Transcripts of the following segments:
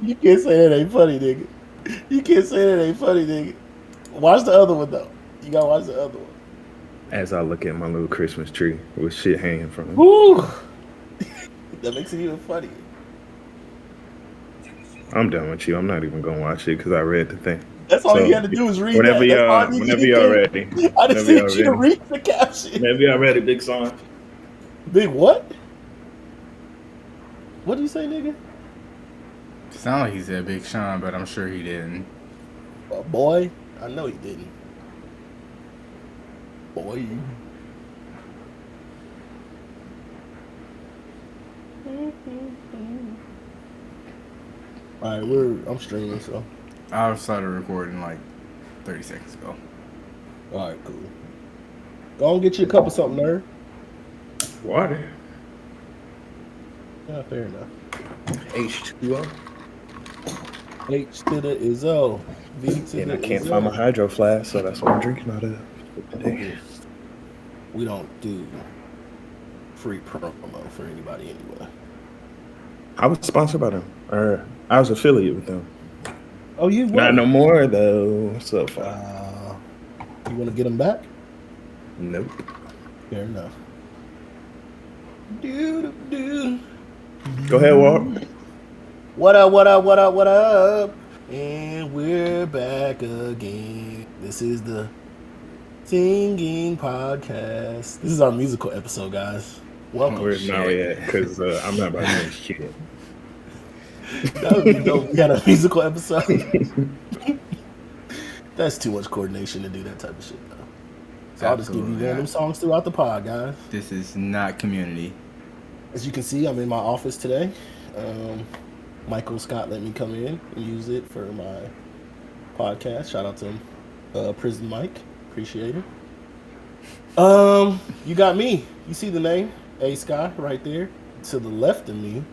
You can't say that ain't funny, nigga. You can't say that ain't funny, nigga. Watch the other one though. You gotta watch the other one. As I look at my little Christmas tree with shit hanging from it. Woo! That makes it even funnier. I'm done with you. I'm not even gonna watch it because I read the thing. That's all So you had to do is read that. That's all you whenever did. y'all ready, I just need you to read the caption. Whenever y'all ready, big song. Big what? What did you say, nigga? Sound like he said Big Sean, but I'm sure he didn't. Boy, I know he didn't. Boy. All right, I'm streaming, so. I started recording like 30 seconds ago. All right, cool. Go and get you a cup of something, nerd. Water. Yeah, fair enough. H2O. H to the is O. V to And the I can't is find O. my hydro flask, so that's what I'm drinking out of today. We don't do free promo for anybody anyway. I was sponsored by them, or I was affiliate with them. Oh, you were? Not no more though. So far. You want to get them back? Nope. Fair enough. Go ahead, Walt. What up, what up, what up, what up? And we're back again. This is the Singing Podcast. This is our musical episode, guys. Welcome. Where's Maui at? Because I'm not about to make shit. That would be dope. We had a musical episode. That's too much coordination to do that type of shit, though. So I'll just give you random songs throughout the pod, guys. This is not community. As you can see, I'm in my office today. Michael Scott let me come in and use it for my podcast. Shout out to Prison Mike. Appreciate it. You got me. You see the name? ASky right there. To the left of me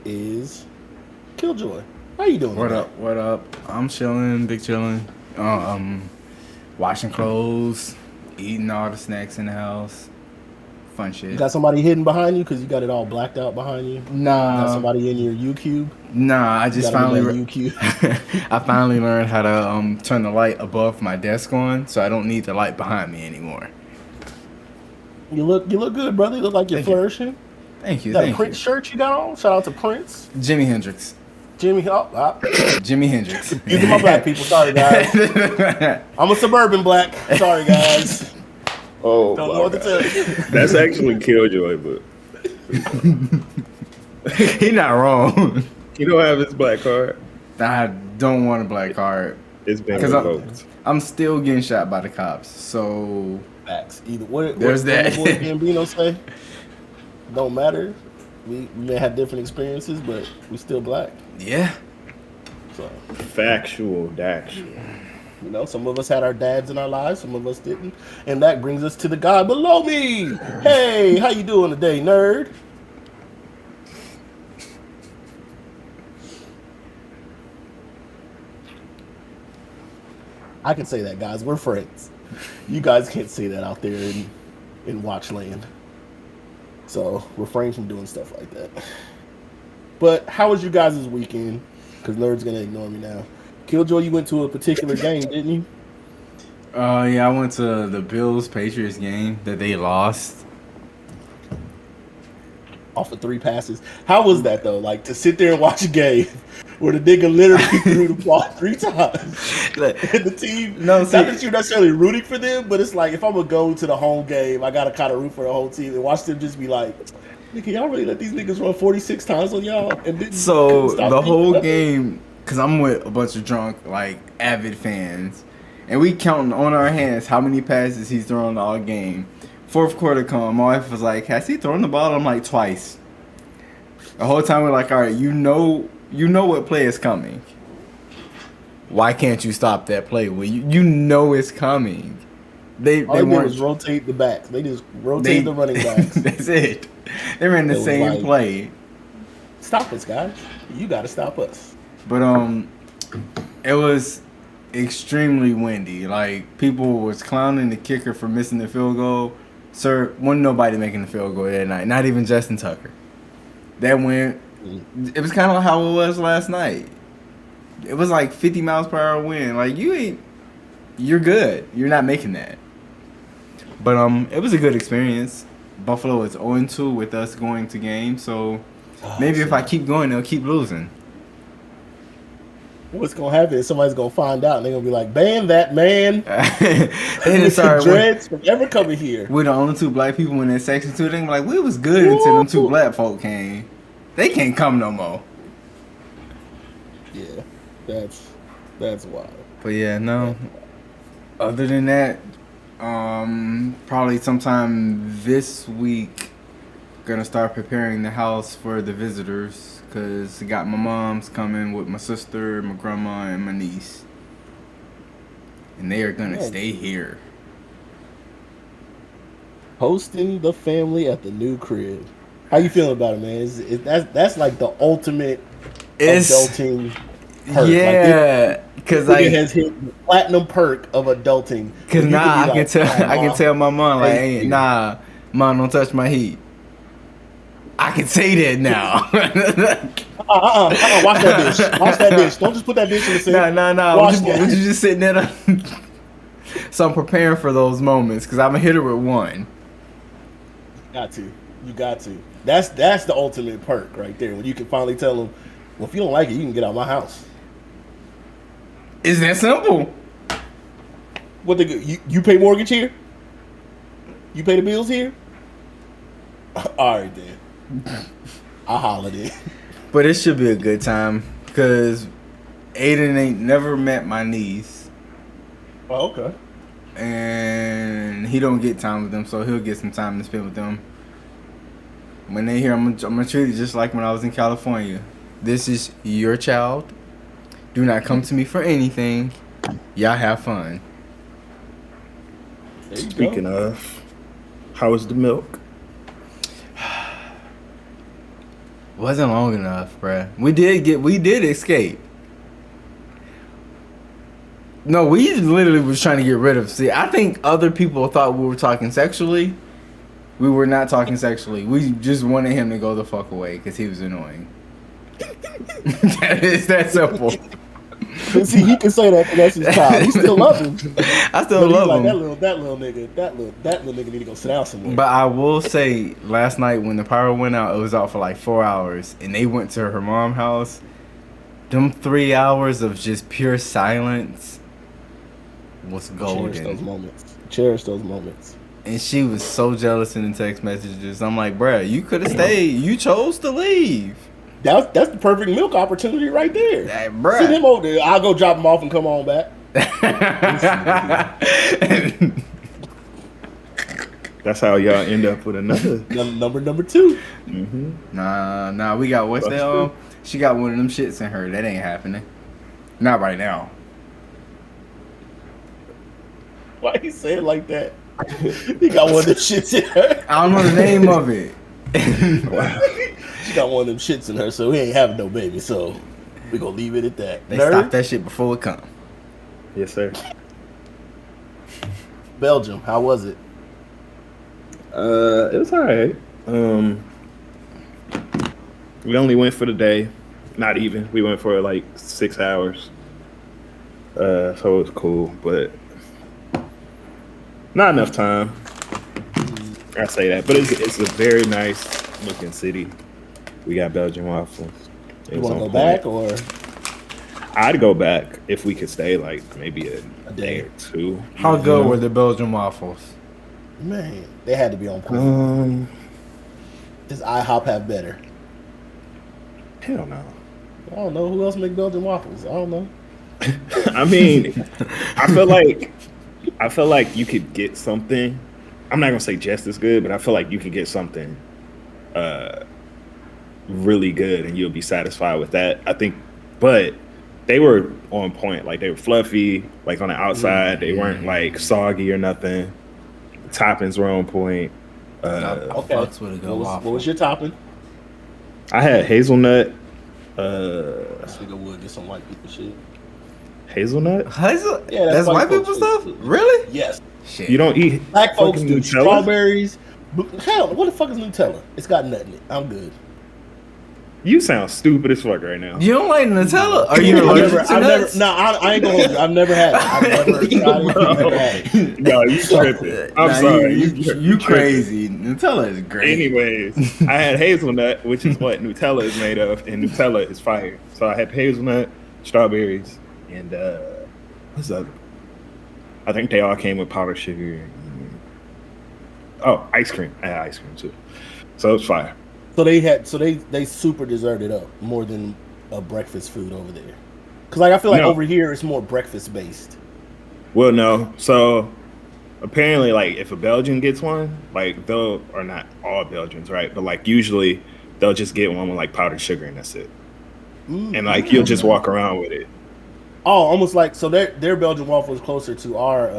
is Killjoy. How you doing? What up? What up? I'm chilling, big chilling. Washing clothes, eating all the snacks in the house. Fun shit. You got somebody hidden behind you because you got it all blacked out behind you? Nah. Got somebody in your U-Cube? Nah, I just finally U-Cube. I finally learned how to turn the light above my desk on, so I don't need the light behind me anymore. You look good, brother. You look like you're flourishing. Thank you. You got a Prince shirt you got on? Shout out to Prince. Jimi Hendrix. Jimi Hendrix. These are my black people. Sorry, guys. I'm a suburban black. Sorry, guys. Oh, don't know what to tell you. That's actually Killjoy, but he not wrong. You don't have his black card. I don't want a black card. It's been revoked. I'm still getting shot by the cops, so facts. Either what there's that. What Gambino say? Don't matter. We may have different experiences, but we still black. Yeah. So factual, actual. You know, some of us had our dads in our lives, some of us didn't. And that brings us to the guy below me. Hey, how you doing today, nerd? I can say that, guys. We're friends. You guys can't say that out there in Watchland. So refrain from doing stuff like that. But how was you guys' weekend? Because Nerd's going to ignore me now. Killjoy, you went to a particular game, didn't you? Yeah, I went to the Bills-Patriots game that they lost. Off of 3 passes. How was that, though? Like, to sit there and watch a game where the nigga literally threw the ball 3 times. And the team, not that you're necessarily rooting for them, but it's like, if I'm going to go to the home game, I got to kind of root for the whole team and watch them just be like, nigga, y'all really let these niggas run 46 times on y'all? And didn't so the whole game, because I'm with a bunch of drunk, like, avid fans, and we counting on our hands how many passes he's thrown all game. 4th quarter come, my wife was like, has he thrown the ball? I'm like, twice. The whole time we're like, all right, you know what play is coming. Why can't you stop that play? Well, you know it's coming. They weren't just rotate the backs. They just rotate the running backs. That's it. They ran the same play. Stop us, guys. You got to stop us. But it was extremely windy. Like, people was clowning the kicker for missing the field goal. Sir, wasn't nobody making the field goal that night. Not even Justin Tucker. That went It was kind of how it was last night. It was like 50 miles per hour wind. Like you're good. You're not making that. But it was a good experience. Buffalo is 0-2 with us going to games, so maybe if I keep going, they'll keep losing. What's gonna happen is somebody's gonna find out and they're gonna be like, ban that man. They sorry, dreads from ever coming here. We're the only 2 black people in that section too. They're like, we was good until them 2 black folk came. They can't come no more. Yeah, that's wild. But yeah, no. Other than that, probably sometime this week, gonna start preparing the house for the visitors. Cause I got my mom's coming with my sister, my grandma, and my niece, and they are gonna stay here. Hosting the family at the new crib. How you feeling about it, man? That's like the ultimate adulting perk. Yeah, cause it has hit the platinum perk of adulting. Cause I can tell my mom like, hey, nah, mom, don't touch my heat. I can say that now. Wash that dish. Wash that dish. Don't just put that dish in the sink. Nah. Would you just sitting there? So I'm preparing for those moments because I'm gonna hit her with one. You got to. That's the ultimate perk right there. When you can finally tell them, well, if you don't like it, you can get out of my house. It's that simple. What you pay mortgage here? You pay the bills here? All right then. I hollered in. But it should be a good time because Aiden ain't never met my niece. Oh, okay. And he don't get time with them, so he'll get some time to spend with them. When they hear, I'm gonna treat it just like when I was in California. This is your child. Do not come to me for anything. Y'all have fun. Speaking of, how was the milk? Wasn't long enough, bruh. We did escape. No, we literally was trying to get rid of. See, I think other people thought we were talking sexually. We were not talking sexually. We just wanted him to go the fuck away because he was annoying. It's that simple. See, he can say that because that's his child. He still loves him. I still love him. That little nigga need to go sit down somewhere. But I will say, last night when the power went out, it was out for like 4 hours, and they went to her mom's house. Them 3 hours of just pure silence was golden. Cherish those moments. And she was so jealous in the text messages. I'm like, bruh, you could have stayed. You chose to leave. That's the perfect milk opportunity right there. Hey, bruh. Send him over there. I'll go drop him off and come on back. That's how y'all end up with another number 2. Mm-hmm. Nah. We got what's that? She got one of them shits in her. That ain't happening. Not right now. Why you say it like that? He got one of them shits in her. I don't know the name of it. Wow. She got one of them shits in her, so we ain't having no baby. So we gonna leave it at that. They stop that shit before it come. Yes, sir. Belgium, how was it? It was alright. We only went for the day. Not even. We went for like 6 hours. So it was cool, but not enough time. I say that, but it's a very nice looking city. We got Belgian waffles. You want to go back, or? I'd go back if we could stay like maybe a day or two. How good were the Belgian waffles? Man, they had to be on point. Does IHOP have better? Hell no. I don't know who else make Belgian waffles. I don't know. I mean, I feel like you could get something. I'm not gonna say just as good, but I feel like you can get something really good and you'll be satisfied with that. I think, but they were on point. Like they were fluffy, like on the outside. They weren't like soggy or nothing. The toppings were on point. Okay. What was your topping? I had hazelnut. This nigga would get some white people shit. Hazelnut? Yeah, that's white people stuff? Really? Yes. Shit. You don't eat black folks do Nutella? strawberries. Hell, what the fuck is Nutella? It's got nothing in it. I'm good. You sound stupid as fuck right now. You don't like Nutella? Are you allergic to nuts? No, I ain't gonna hold you. I've never had it. I've never tried it. I've never had it. No, you tripping. I'm sorry. You crazy. Nutella is great. Anyways, I had hazelnut, which is what Nutella is made of, and Nutella is fire. So I had hazelnut, strawberries, and what's up? I think they all came with powdered sugar. Oh, ice cream. I had ice cream too. So it's fire. So they super desserted up more than a breakfast food over there. Cause like I feel like over here it's more breakfast based. Well, no. So apparently, like if a Belgian gets one, like they'll, or not all Belgians, right? But like usually they'll just get one with like powdered sugar and that's it. And like you'll just walk around with it. Oh, almost like so their Belgian waffle is closer to our.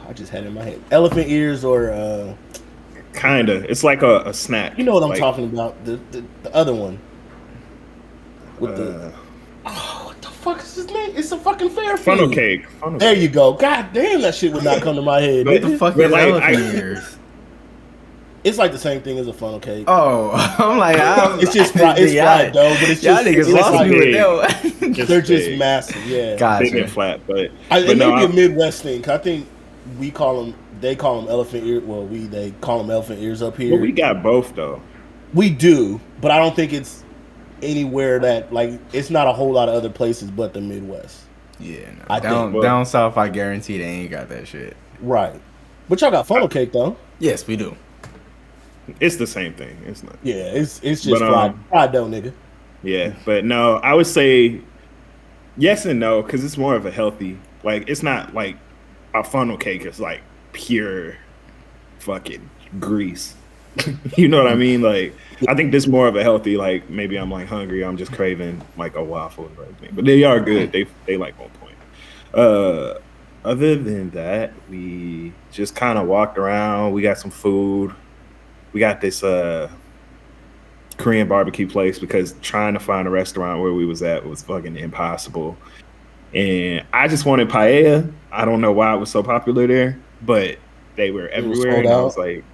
I just had it in my head. Elephant ears or. Kinda. It's like a snack. You know what I'm talking about? The other one. With what the fuck is his name? It's a fucking fair food. Funnel cake. There you go. God damn, that shit would not come to my head. What the fuck is elephant ears? It's like the same thing as a funnel cake. Oh, I'm like, it's just fried. It's fried dough, but it's just niggas lost me with that. They're just massive, yeah. Gotcha. Big and flat, but it may be a Midwest thing. Cause I think we call them. They call them elephant ears. Well, they call them elephant ears up here. Well, we got both though. We do, but I don't think it's anywhere that like it's not a whole lot of other places but the Midwest. Yeah, no. Down south, I guarantee they ain't got that shit. Right, but y'all got funnel cake though. Yes, we do. It's the same thing. It's not. Yeah, it's just fried dough, nigga. Yeah, but no, I would say yes and no because it's more of a healthy. Like it's not like a funnel cake is like pure fucking grease. You know what I mean? Like I think this is more of a healthy, like maybe I'm like hungry, I'm just craving like a waffle or anything. But they are good. They like on point. Other than that, we just kind of walked around. We got some food. We got this Korean barbecue place because trying to find a restaurant where we was at was fucking impossible. And I just wanted paella. I don't know why it was so popular there, but they were everywhere. And I was like,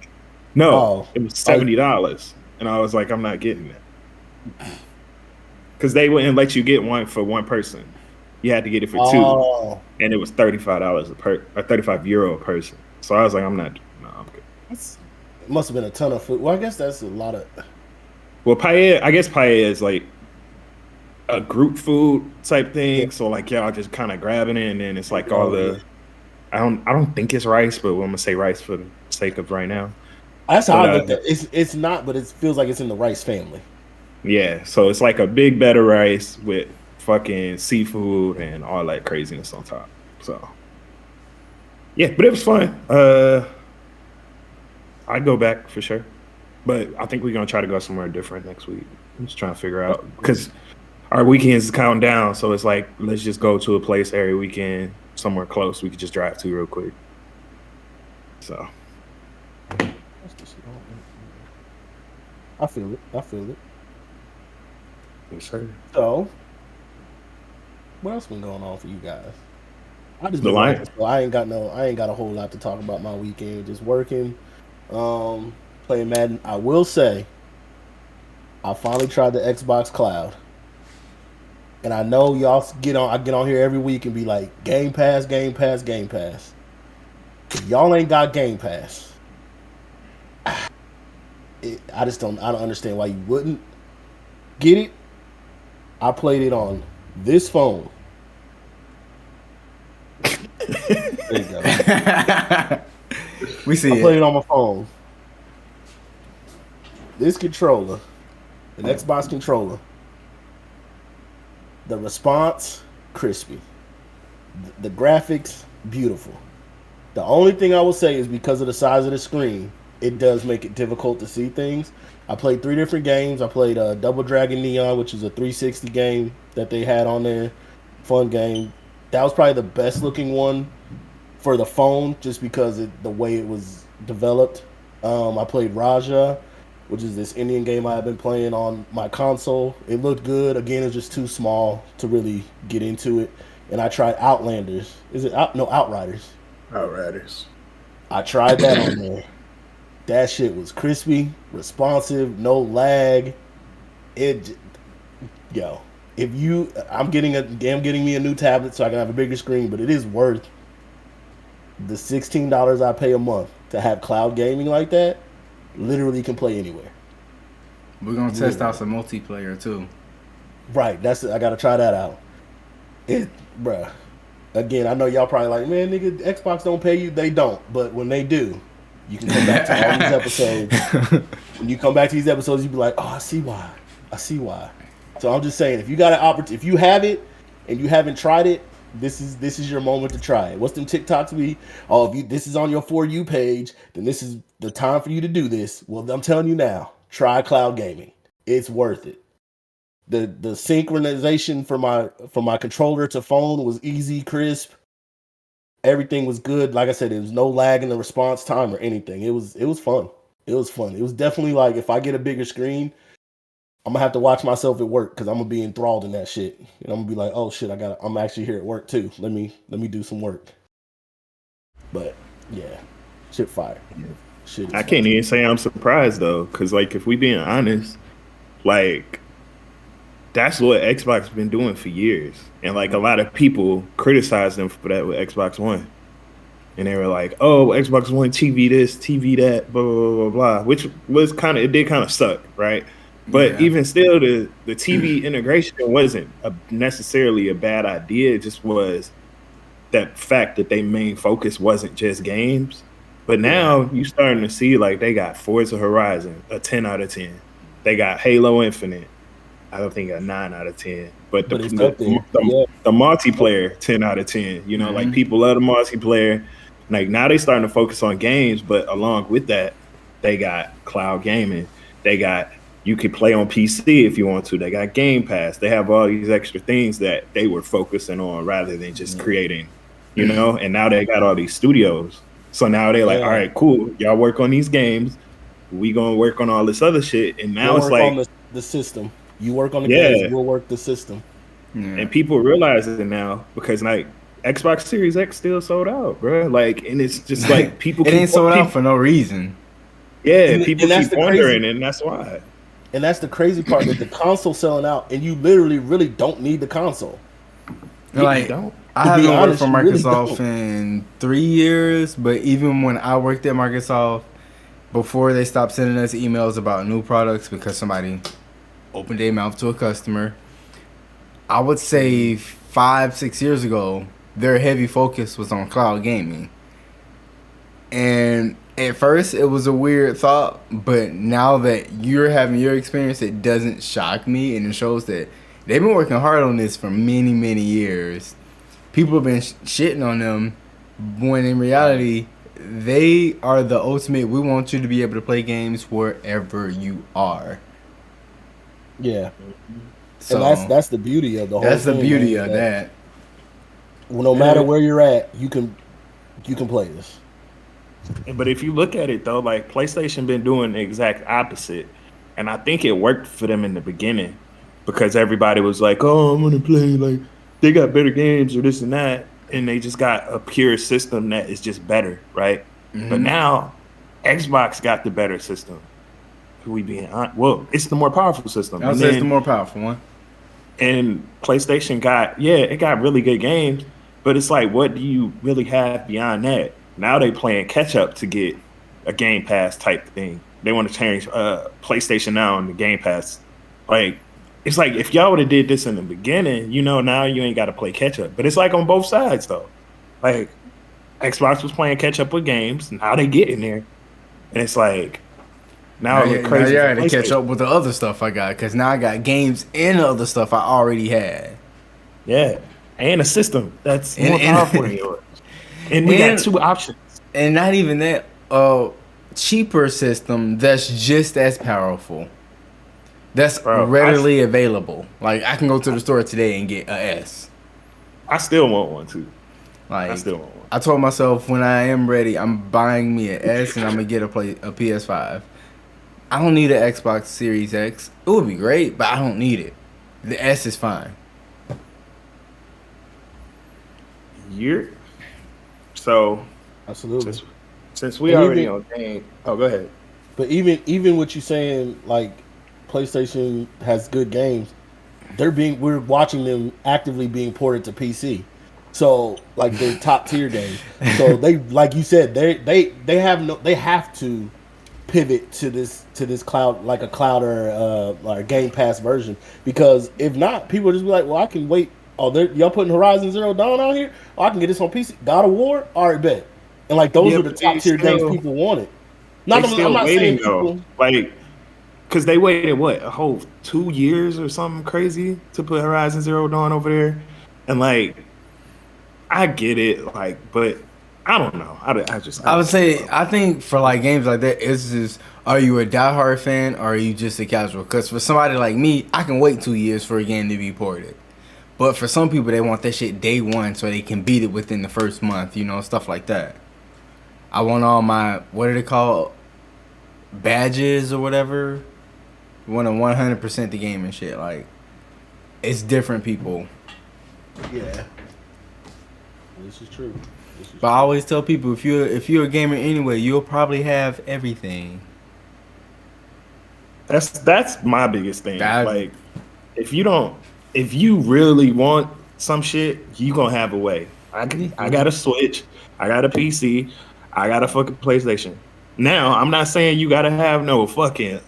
no, it was $70. And I was like, I'm not getting that. Because they wouldn't let you get one for one person. You had to get it for two. And it was $35 or 35 euro a person. So I was like, I'm good. It must have been a ton of food. Well, I guess that's a lot of. Well, paella, I guess paella is like a group food type thing. Yeah. So like y'all just kind of grabbing it, and then it's like all the. I don't think it's rice, but I'm gonna say rice for the sake of right now. That's how I looked at it. It's not, but it feels like it's in the rice family. Yeah, so it's like a big bed of rice with fucking seafood and all that craziness on top. So yeah, but it was fun. I'd go back for sure, but I think we're gonna try to go somewhere different next week. I'm just trying to figure out because our weekends is counting down, so it's like let's just go to a place every weekend, somewhere close we could just drive to real quick. So I feel it. Yes, sir. So what else been going on for you guys? I just the Lions. So I ain't got a whole lot to talk about my weekend. Just working. Playing Madden. I will say I finally tried the Xbox Cloud, and I know y'all I get on here every week and be like Game Pass. If y'all ain't got Game Pass, I don't understand why you wouldn't get it. I played it on this phone. There you go. We see I played it on my phone. This controller, an Xbox controller, the response, crispy. The graphics, beautiful. The only thing I will say is because of the size of the screen, it does make it difficult to see things. I played 3 different games. I played Double Dragon Neon, which is a 360 game that they had on there. Fun game. That was probably the best looking one for the phone, just because the way it was developed. I played Raja, which is this Indian game I have been playing on my console. It looked good. Again, it's just too small to really get into it. And I tried Outlanders. Outriders. Outriders. I tried that on there. That shit was crispy, responsive, no lag. yo, I'm getting me a new tablet so I can have a bigger screen, but it is worth the $16 I pay a month to have cloud gaming like that. Literally can play anywhere. We're gonna test out some multiplayer too. Right, I gotta try that out. Bruh. Again, I know y'all probably like, man, nigga, Xbox don't pay you. They don't, but when they do, you can come back to all these episodes. When you come back to these episodes, you be like, oh, I see why. So I'm just saying, if you got an opportunity, if you have it and you haven't tried it, this is your moment to try it. What's them TikToks be? Oh, if this is on your For You page, then this is the time for you to do this. Well, I'm telling you now, try cloud gaming. It's worth it. The synchronization from my controller to phone was easy, crisp. Everything was good. Like I said, there was no lag in the response time or anything. It was fun. It was fun. It was definitely like, if I get a bigger screen, I'm gonna have to watch myself at work because I'm gonna be enthralled in that shit. And I'm gonna be like, oh shit, I'm actually here at work too. Let me do some work. But yeah, shit fire. Shit. I can't even say I'm surprised though, because like, if we being honest, like, that's what Xbox been doing for years. And like, a lot of people criticized them for that with Xbox One. And they were like, oh, Xbox One TV this, TV that, blah, blah, blah, blah, which was it did kind of suck, right? But even still, the TV integration wasn't necessarily a bad idea. It just was that fact that their main focus wasn't just games. But now you starting to see, like, they got Forza Horizon, a 10 out of 10. They got Halo Infinite, I don't think a 9 out of 10. But the multiplayer, 10 out of 10. You know, like, people love the multiplayer. Like, now they starting to focus on games, but along with that, they got cloud gaming. They got, you can play on PC if you want to. They got Game Pass. They have all these extra things that they were focusing on rather than just creating, you know? And now they got all these studios. So now they're like, all right, cool. Y'all work on these games. We gonna work on all this other shit. And now it's like on the system. You work on the games, we'll work the system. And people realize it now because, like, Xbox Series X still sold out, bro. Like, and it's just like people. It ain't sold out for no reason. Yeah, people keep wondering, and that's why. And that's the crazy part, that the console selling out, and you literally really don't need the console. Like, I haven't worked for Microsoft in 3 years, but even when I worked at Microsoft, before they stopped sending us emails about new products because somebody opened their mouth to a customer, I would say 5-6 years ago, their heavy focus was on cloud gaming. And at first, it was a weird thought, but now that you're having your experience, it doesn't shock me, and it shows that they've been working hard on this for many, many years. People have been shitting on them, when in reality, they are the ultimate. We want you to be able to play games wherever you are. Yeah. So and that's the beauty of the whole thing. That's the beauty of that. Well, no matter where you're at, you can play this. But if you look at it though, like, PlayStation been doing the exact opposite, and I think it worked for them in the beginning because everybody was like, "Oh, I'm gonna play, like, they got better games or this and that," and they just got a pure system that is just better, right? But now Xbox got the better system. We being honest, well, it's the more powerful system. I'll say it's the more powerful one. And PlayStation got it got really good games, but it's like, what do you really have beyond that? Now they playing catch up to get a Game Pass type thing. They want to change PlayStation Now and the Game Pass. Like, it's like, if y'all would have did this in the beginning, you know, now you ain't got to play catch up. But it's like on both sides though. Like, Xbox was playing catch up with games, now they get in there, and it's like, now it look crazy. Now you got to catch up with the other stuff I got, because now I got games and other stuff I already had. Yeah, and a system that's more powerful than yours. And we got two options. And not even that, cheaper system that's just as powerful. That's readily available. Like, I can go to the store today and get a S. I still want one too. Like, I still want one. I told myself when I am ready, I'm buying me an S and I'm gonna get a PS5. I don't need an Xbox Series X. It would be great, but I don't need it. The S is fine. So absolutely. Since we already on game, go ahead. But even what you saying, like, PlayStation has good games, we're watching them actively being ported to PC. So like they're top tier games. So they, like you said, they have to pivot to this cloud, like a cloud or like Game Pass version, because if not, people will just be like, well, I can wait. Oh, y'all putting Horizon Zero Dawn out here? Oh, I can get this on PC. God of War, all right, bet. And like those are the top tier games people wanted. I'm not waiting saying though, like, because they waited what, a whole 2 years or something crazy to put Horizon Zero Dawn over there, and like, I get it, like, but I don't know. I would say, I think for like games like that, it's just, are you a diehard fan or are you just a casual? Because for somebody like me, I can wait 2 years for a game to be ported. But for some people, they want that shit day one so they can beat it within the first month, you know, stuff like that. I want all my, what are they called? Badges or whatever. I want to 100% the game and shit. Like, it's different people. Yeah. This is true. But I always tell people, if you're a gamer anyway, you'll probably have everything. That's my biggest thing. Like, if you really want some shit, you gonna have a way. I got a Switch, I got a PC, I got a fucking PlayStation. Now, I'm not saying you gotta have no fucking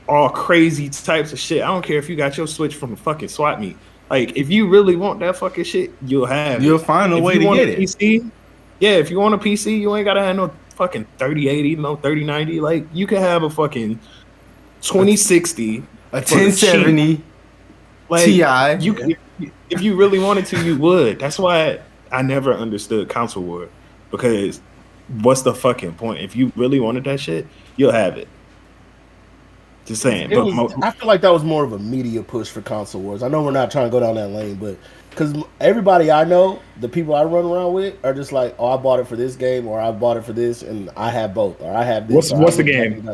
all crazy types of shit. I don't care if you got your Switch from a fucking swap meet. Like, if you really want that fucking shit, you'll have it. You'll find a way to get it. PC, yeah, if you want a PC, you ain't gotta have no fucking 3080, no 3090. Like, you can have a fucking 2060, a 1070 like, Ti. If you really wanted to, you would. That's why I never understood console war, because what's the fucking point? If you really wanted that shit, you'll have it. Just saying. I feel like that was more of a media push for console wars. I know we're not trying to go down that lane, but because everybody I know, the people I run around with, are just like, oh, I bought it for this game, or I bought it for this, and I have both, or I have this. What's the game?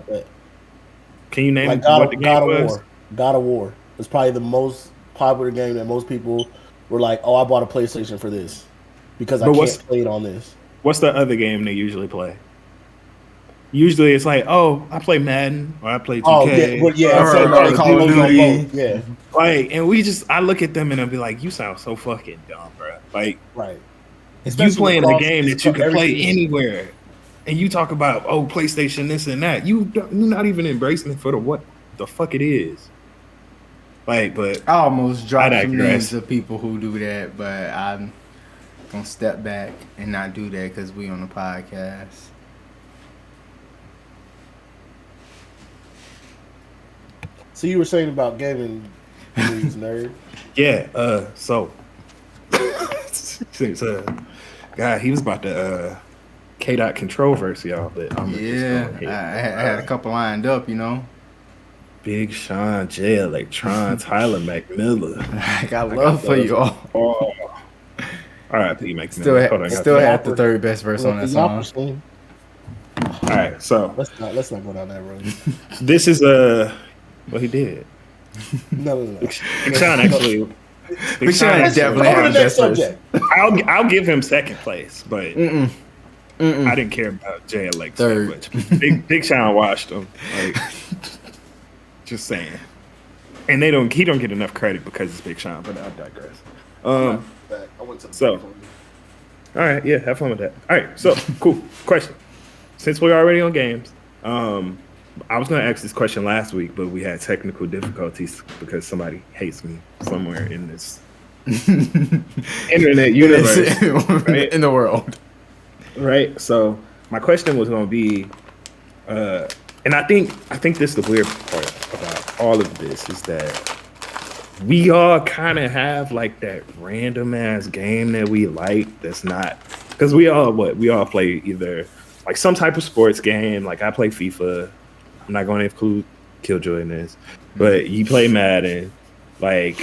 Can you name like what the game was? God of War. It's probably the most popular game that most people were like, oh, I bought a PlayStation for this because I can't play it on this. What's the other game they usually play? Usually it's like, oh, I play Madden or I play 2K. Oh, yeah, Call of Duty. Yeah. Like, and I look at them and I'll be like, you sound so fucking dumb, bro. Like, right. You playing a game that you can play anywhere. And you talk about, oh, PlayStation, this and that. You're not even embracing it for what the fuck it is. Like, but I almost dropped some names of people who do that, but I'm gonna step back and not do that because we on the podcast. So you were saying about gaming news, nerd? Yeah. So, God, he was about to K-Dot controversy, y'all. But I had a couple lined up, you know. Big Sean, Jay Electron, Tyler McMillan. I got love for you all. All right, P. McMillan. Still had the third best verse on that song. All right, so let's not go down that road. This is well, he did. No. Big Sean actually. Big Sean definitely had the best verse. I'll give him second place, but I didn't care about Jay Alex that much. Big Sean watched him. Like, just saying. And he don't get enough credit because it's Big Sean, but I digress. All right, yeah, have fun with that. All right, so cool. Question. Since we're already on games, I was going to ask this question last week, but we had technical difficulties because somebody hates me somewhere in this internet universe, right? In the world. Right. So my question was going to be, and I think this is the weird part about all of this is that we all kind of have like that random ass game that we like. That's not because we all play either like some type of sports game. Like I play FIFA. I'm not going to include Killjoy in this, but you play Madden, like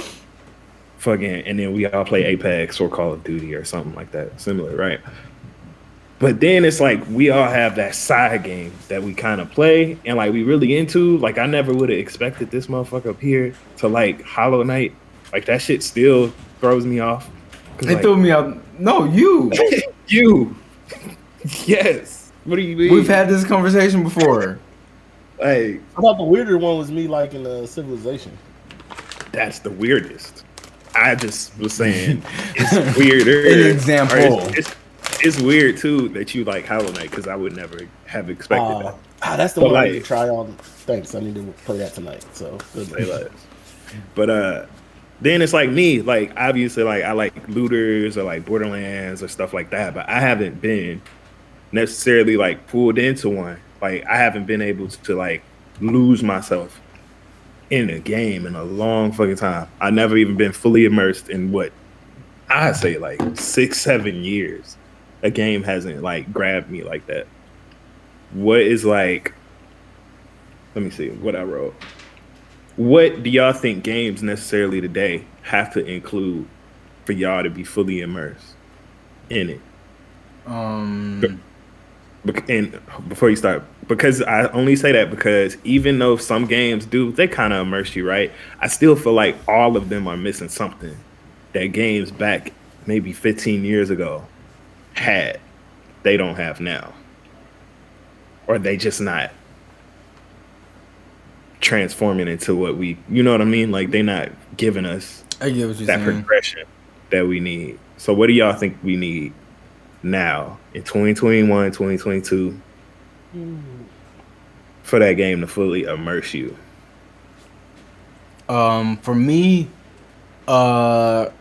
fucking, and then we all play Apex or Call of Duty or something like that, similar, right? But then it's like we all have that side game that we kind of play and like we really into. Like I never would have expected this motherfucker up here to like Hollow Knight. Like that shit still throws me off. It threw me off. No, you. You. Yes. What do you mean? We've had this conversation before. Like, I thought the weirder one was me liking Civilization. That's the weirdest. I just was saying it's weirder. An example. It's weird too that you like Hollow Knight because I would never have expected that. That's the one I need to try on. Thanks, I need to play that tonight. So good. But then it's like me, like obviously like I like looters or like Borderlands or stuff like that, but I haven't been necessarily like pulled into one. Like I haven't been able to like lose myself in a game in a long fucking time. I never even been fully immersed in what I say like 6-7 years. A game hasn't like grabbed me like that. What is like? Let me see what I wrote. What do y'all think games necessarily today have to include for y'all to be fully immersed in it? And before you start, because I only say that because even though some games do, they kind of immerse you, right? I still feel like all of them are missing something that games back maybe 15 years ago had, they don't have now. Or they just not transforming into what we, you know what I mean? Like they're not giving us that progression that we need. So what do y'all think we need now in 2021, 2022 for that game to fully immerse you? For me, a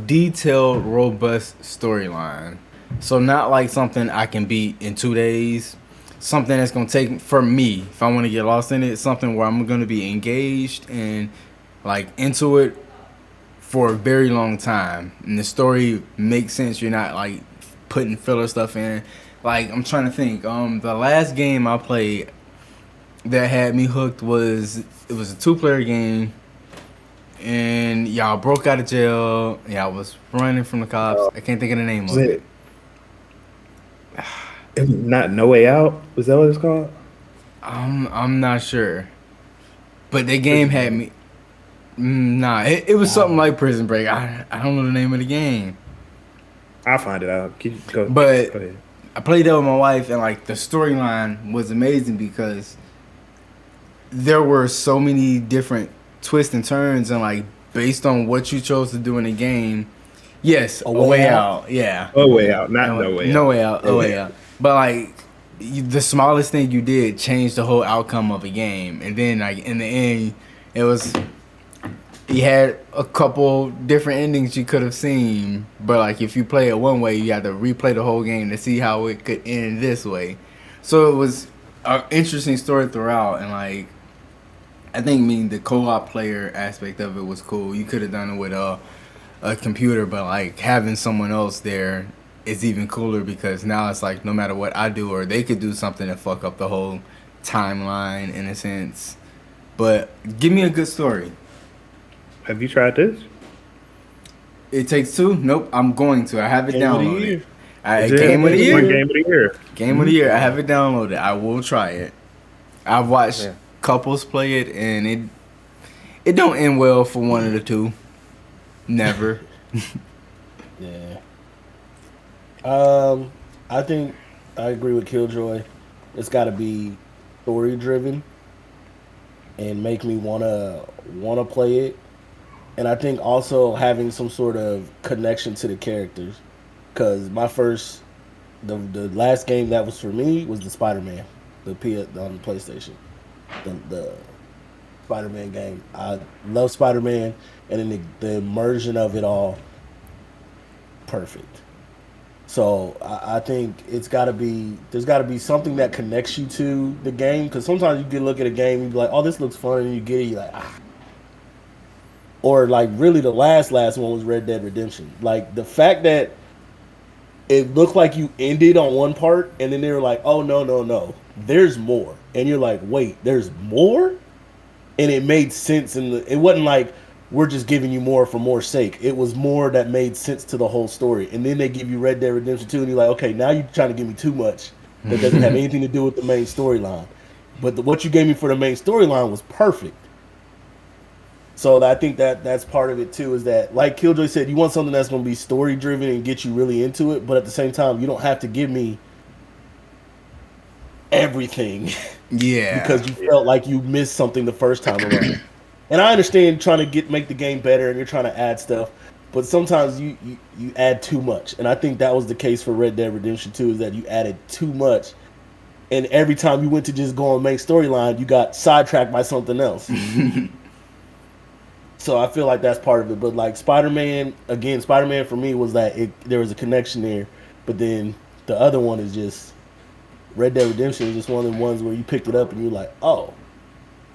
detailed, robust storyline. So not like something I can beat in 2 days. Something that's gonna take, for me, if I want to get lost in it, something where I'm gonna be engaged and like into it for a very long time, and the story makes sense. You're not like putting filler stuff in. Like I'm trying to think. The last game I played that had me hooked was a 2-player game, and y'all broke out of jail. Y'all was running from the cops. I can't think of the name of it. It's not No Way Out? Was that what it's called? I'm not sure, but the game had me. Nah, it was something like Prison Break. I don't know the name of the game. I'll find it out. Go ahead. I played that with my wife, and like the storyline was amazing because there were so many different twists and turns, and like based on what you chose to do in the game. Yes, A Way Out. Yeah, A Way Out, not No Way Out. No Way Out. A Way Out. But like the smallest thing you did changed the whole outcome of a game, and then like in the end, it was. You had a couple different endings you could have seen, but like if you play it one way, you had to replay the whole game to see how it could end this way. So it was an interesting story throughout, and like I think the co-op player aspect of it was cool. You could have done it with a computer, but like having someone else there is even cooler because now it's like no matter what I do, or they could do something to fuck up the whole timeline in a sense. But give me a good story. Have you tried this? It Takes Two? Nope, I'm going to. I have it downloaded. Game of the year. Game of the year. I have it downloaded. I will try it. I've watched couples play it, and it don't end well for one of the two. Never. Yeah. I think I agree with Killjoy. It's got to be story driven and make me wanna play it. And I think also having some sort of connection to the characters, because the last game that was for me was the Spider-Man, on the PlayStation, the Spider-Man game. I love Spider-Man, and then the immersion of it all, perfect. So I think there's got to be something that connects you to the game, because sometimes you can look at a game and be like, oh, this looks fun, and you get it, you're like, ah. Or like really the last one was Red Dead Redemption. Like the fact that it looked like you ended on one part and then they were like, oh no, there's more. And you're like, wait, there's more? And it made sense, and it wasn't like we're just giving you more for more's sake. It was more that made sense to the whole story. And then they give you Red Dead Redemption 2 and you're like, okay, now you're trying to give me too much that doesn't have anything to do with the main storyline. But what you gave me for the main storyline was perfect. So I think that's part of it too, is that, like Killjoy said, you want something that's going to be story driven and get you really into it, but at the same time, you don't have to give me everything. Yeah. Because you felt like you missed something the first time around. And I understand trying to make the game better and you're trying to add stuff, but sometimes you add too much. And I think that was the case for Red Dead Redemption 2, is that you added too much. And every time you went to just go on main storyline, you got sidetracked by something else. So I feel like that's part of it. But like Spider-Man for me was that there was a connection there. But then the other one is just Red Dead Redemption is just one of the ones where you picked it up and you're like, oh.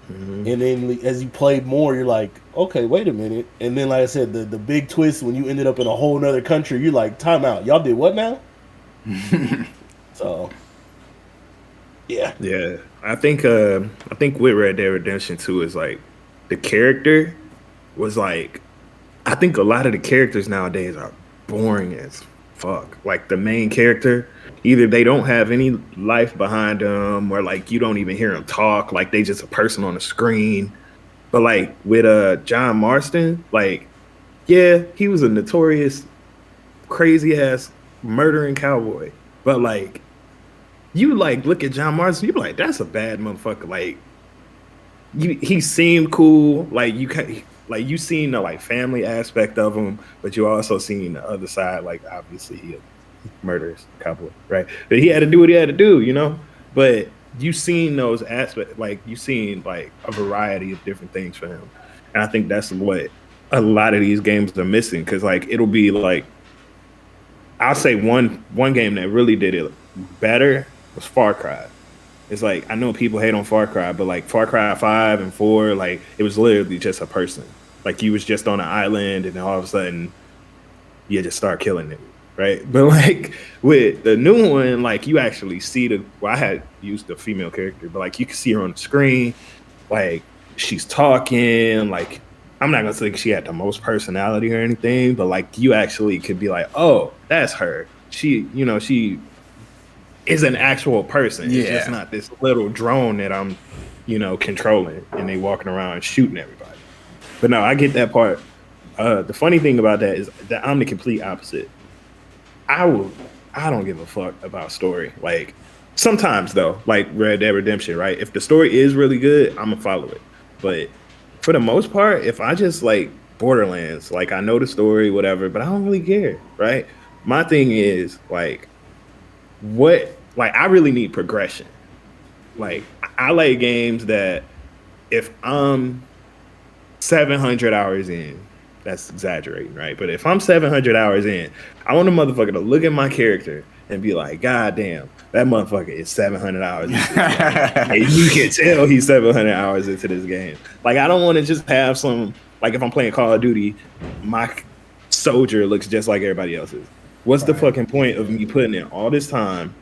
Mm-hmm. And then as you played more, you're like, okay, wait a minute. And then, like I said, the big twist when you ended up in a whole nother country, you're like, time out. Y'all did what now? So, yeah. Yeah. I think with Red Dead Redemption 2 is like the character was like, I think a lot of the characters nowadays are boring as fuck. Like the main character, either they don't have any life behind them, or like you don't even hear them talk. Like they just a person on the screen. But like with John Marston, like, yeah, he was a notorious crazy ass murdering cowboy. But like you like look at John Marston, you be like, that's a bad motherfucker. Like he seemed cool. Like you seen the like family aspect of him, but you also seen the other side. Like obviously he a murderous cowboy, right? But he had to do what he had to do, you know. But you seen those aspects, like you seen like a variety of different things for him, and I think that's what a lot of these games are missing. Because like it'll be like, I'll say one game that really did it better was Far Cry. It's like, I know people hate on Far Cry, but like Far Cry 5 and 4, like it was literally just a person. Like you was just on an island and then all of a sudden you just start killing it, right? But like with the new one, like you actually see I had used the female character, but like you can see her on the screen, like she's talking, like I'm not gonna say she had the most personality or anything, but like you actually could be like, oh, that's her. She is an actual person. Yeah. It's just not this little drone that I'm, controlling and they walking around shooting everybody. But no, I get that part. The funny thing about that is that I'm the complete opposite. I don't give a fuck about story. Like sometimes though, like Red Dead Redemption, right? If the story is really good, I'm gonna follow it. But for the most part, if I just like Borderlands, like I know the story, whatever, but I don't really care, right? My thing is like, I really need progression. Like I like games that if I'm 700 hours in, that's exaggerating, right? But if I'm 700 hours in, I want a motherfucker to look at my character and be like, God damn, that motherfucker is 700 hours into this game. And you can tell he's 700 hours into this game. Like, I don't want to just have some, like if I'm playing Call of Duty, my soldier looks just like everybody else's. What's the fucking point of me putting in all this time?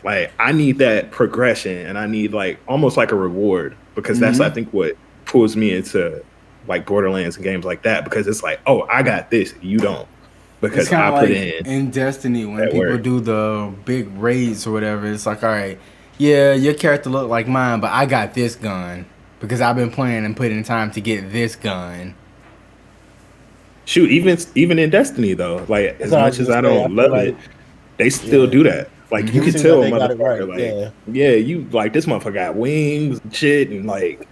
Like, I need that progression and I need like almost like a reward, because that's, I think, what pulls me into like Borderlands and games like that, because it's like, oh, I got this, you don't. Because I put like in Destiny when people do the big raids or whatever, it's like, all right, yeah, your character look like mine, but I got this gun because I've been playing and putting time to get this gun. Shoot, even in Destiny though, like as much as I don't love it, they still do that. Like you can tell motherfucker, like you like this motherfucker got wings and shit, and like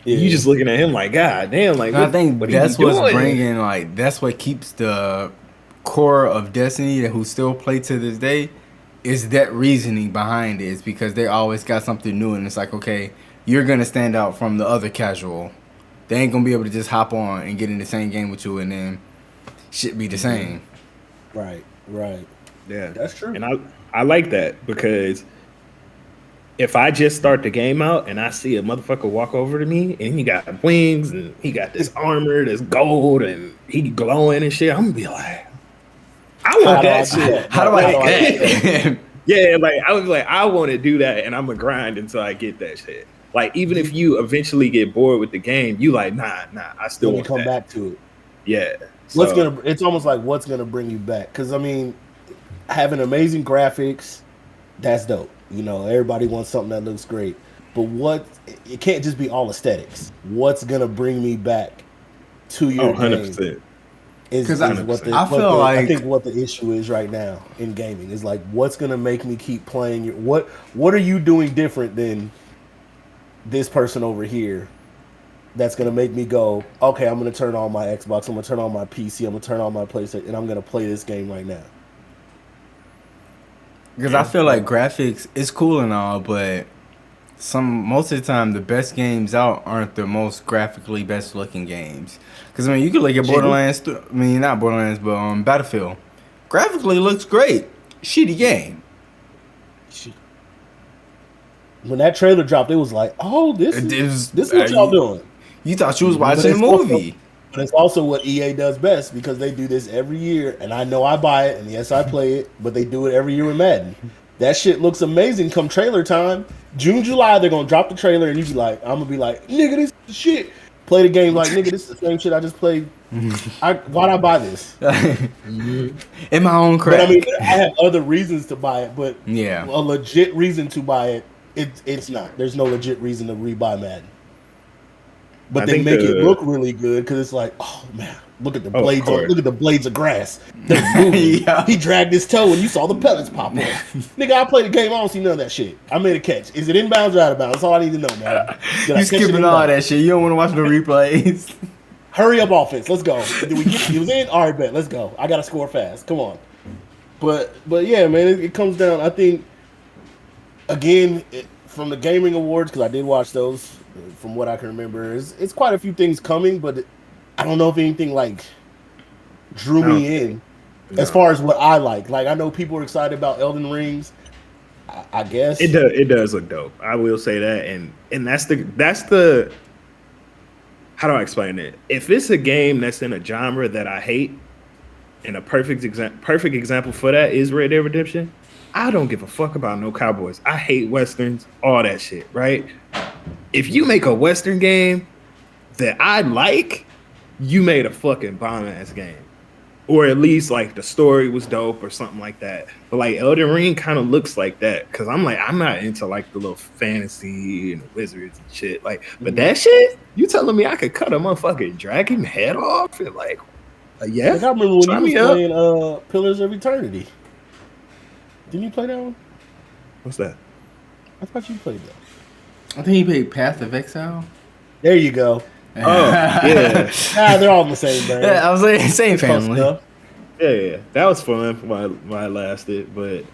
you just looking at him like, God damn, like I think that's what's bringing, like that's what keeps the core of Destiny who still play to this day, is that reasoning behind it. Is because they always got something new, and it's like, okay, you're gonna stand out from the other casual. They ain't gonna be able to just hop on and get in the same game with you and then shit be the same. Right. Yeah, that's true. And I like that, because if I just start the game out and I see a motherfucker walk over to me and he got wings and he got this armor that's gold and he glowing and shit, I'm gonna be like, I want that shit. How do I get that? Yeah, like I was like, I want to do that, and I'm gonna grind until I get that shit. Like even if you eventually get bored with the game, you like, nah, I still want to come back to it. Yeah. It's almost like what's gonna bring you back? Because I mean, having amazing graphics, that's dope. Everybody wants something that looks great. But it can't just be all aesthetics. What's gonna bring me back to your 100%. Is I think what the issue is right now in gaming is like, what's gonna make me keep playing your what are you doing different than this person over here that's gonna make me go, okay, I'm gonna turn on my Xbox, I'm gonna turn on my PC, I'm gonna turn on my PlayStation, and I'm gonna play this game right now. Because I feel like graphics is cool and all, but most of the time the best games out aren't the most graphically best looking games. Because I mean, you could look at Borderlands. Not Borderlands, but Battlefield. Graphically looks great. Shitty game. When that trailer dropped, it was like, oh, this is what y'all doing. You thought you was watching a movie. But it's also what EA does best, because they do this every year, and I know I buy it, and yes, I play it, but they do it every year with Madden. That shit looks amazing come trailer time. June, July, they're going to drop the trailer, and you be like, I'm going to be like, nigga, this is shit. Play the game like, nigga, this is the same shit I just played. Why'd I buy this? In my own crack. But I mean, I have other reasons to buy it, but yeah, a legit reason to buy it, it's not. There's no legit reason to rebuy Madden. But they make it look really good, because it's like, oh man, look at the blades. Look at the blades of grass. Yeah. He dragged his toe, and you saw the pellets pop up. Nigga, I played the game. I don't see none of that shit. I made a catch. Is it inbounds or out of bounds? That's all I need to know, man. You skipping all that shit. You don't want to watch the replays. Hurry up, offense. Let's go. It was in. All right, bet. Let's go. I gotta score fast. Come on. But yeah, man, it comes down. I think again from the gaming awards, because I did watch those. From what I can remember, it's quite a few things coming, but I don't know if anything like drew me in as far as what I like. Like, I know people are excited about Elden Rings. I guess it does look dope. I will say that, and that's the how do I explain it? If it's a game that's in a genre that I hate, and a perfect example for that is Red Dead Redemption. I don't give a fuck about no cowboys. I hate westerns, all that shit, right? If you make a Western game that I like, you made a fucking bomb-ass game. Or at least, like, the story was dope or something like that. But, like, Elden Ring kind of looks like that. Because I'm not into, like, the little fantasy and the wizards and shit. Like, but that shit, you telling me I could cut a motherfucking dragon head off? And, like, yeah. Like, I remember when you was playing Pillars of Eternity. Didn't you play that one? What's that? I thought you played that. I think he played Path of Exile. There you go. Oh, yeah. They're all in the same brand. Yeah, I was like, same family. Yeah. That was fun while it lasted. But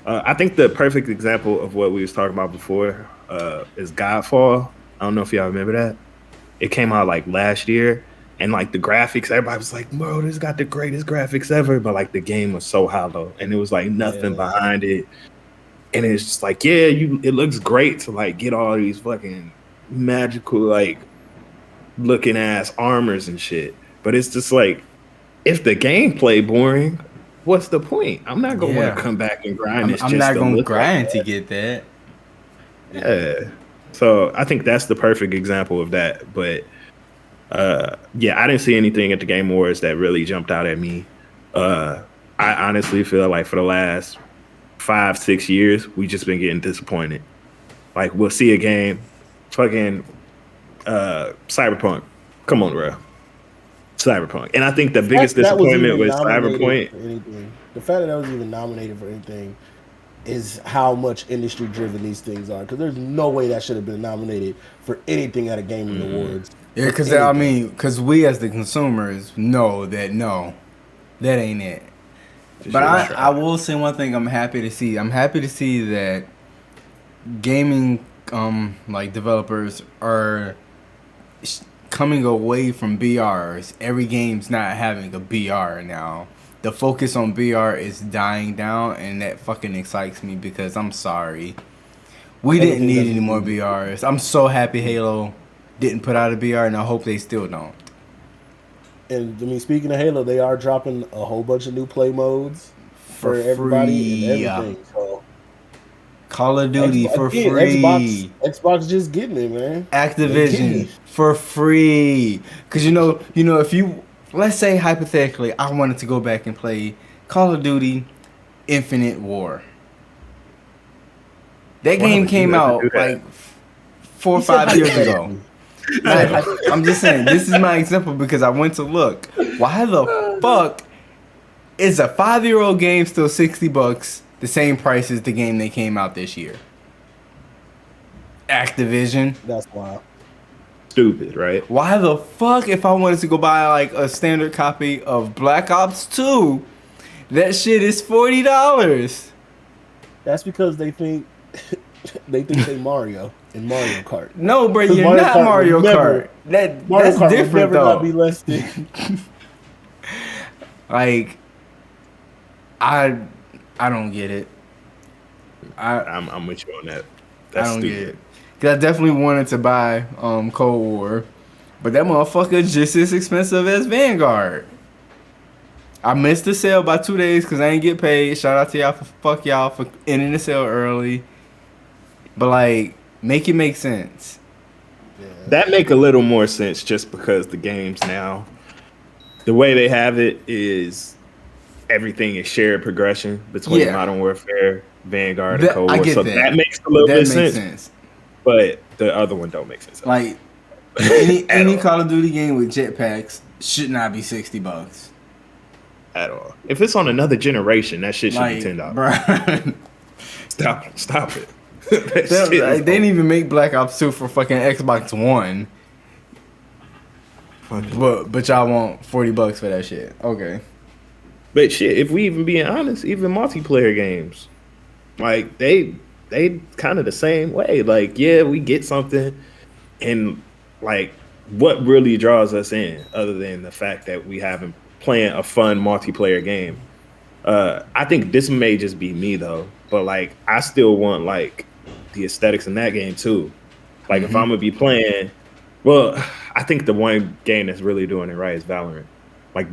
I think the perfect example of what we was talking about before is Godfall. I don't know if y'all remember that. It came out, like, last year. And, like, the graphics, everybody was like, bro, this got the greatest graphics ever. But, like, the game was so hollow. And it was, like, nothing behind it. And it's just like, it looks great to, like, get all these fucking magical, like, looking ass armors and shit. But it's just like, if the gameplay boring, what's the point? I'm not gonna want to come back and grind this. I'm not gonna grind to get that. Yeah. So I think that's the perfect example of that. But I didn't see anything at the Game Awards that really jumped out at me. I honestly feel like for the last 5-6 years, we just been getting disappointed. Like, we'll see a game, fucking Cyberpunk. Come on, bro. Cyberpunk. And I think the biggest disappointment with Cyberpunk. The fact that was even nominated for anything is how much industry driven these things are. Because there's no way that should have been nominated for anything at a gaming awards. Yeah, because we as the consumers know that that ain't it. But I will say one thing I'm happy to see. I'm happy to see that gaming like developers are coming away from BRs. Every game's not having a BR now. The focus on BR is dying down, and that fucking excites me because I'm sorry. We didn't need any more BRs. I'm so happy Halo didn't put out a BR, and I hope they still don't. And I mean, speaking of Halo, they are dropping a whole bunch of new play modes for everybody and everything. So Call of Duty for free. Xbox just getting it, man. Activision for free. Because you know, if you, let's say hypothetically, I wanted to go back and play Call of Duty Infinite War. That game came out like 4 or 5 years ago. I'm just saying, this is my example because I went to look. Why the fuck is a 5-year-old game still $60, the same price as the game that came out this year? Activision. That's wild. Stupid, right? Why the fuck, if I wanted to go buy like a standard copy of Black Ops 2, that shit is $40? That's because they think they Mario in Mario Kart. No, bro, you're not Mario Kart. That's different never though. Not be less than. Like, I don't get it. I'm with you on that. That's stupid. Get it. Cause I definitely wanted to buy Cold War, but that motherfucker just as expensive as Vanguard. I missed the sale by 2 days because I ain't get paid. Shout out to y'all for ending the sale early. But like, make it make sense. Yeah. That make a little more sense just because the games now, the way they have it is everything is shared progression between Modern Warfare, Vanguard, and Cold War. So that makes a little bit of sense. But the other one don't make sense. Like any Call of Duty game with jetpacks should not be $60 at all. If it's on another generation, that shit should be $10. Stop it. They didn't even make Black Ops 2 for fucking Xbox One. But y'all want $40 for that shit. Okay. But shit, if we even being honest, even multiplayer games, like they kind of the same way. Like, yeah, we get something, and like, what really draws us in, other than the fact that we haven't playing a fun multiplayer game. I think this may just be me though, but like, I still want like the aesthetics in that game too. Like, if I'm gonna be playing, well, I think the one game that's really doing it right is Valorant. Like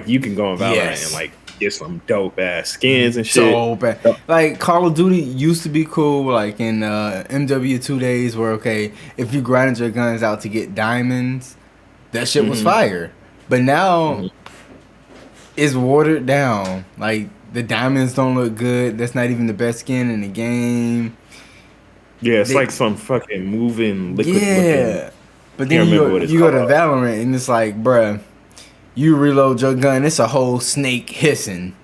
you can go on Valorant and like get some dope ass skins and shit. So bad. Like, Call of Duty used to be cool, like in MW2 days, where okay, if you grinded your guns out to get diamonds, that shit was fire. But now it's watered down. Like, the diamonds don't look good. That's not even the best skin in the game. Yeah, it's like some fucking moving liquid. Yeah, but then you go to Valorant and it's like, bruh, you reload your gun, it's a whole snake hissing.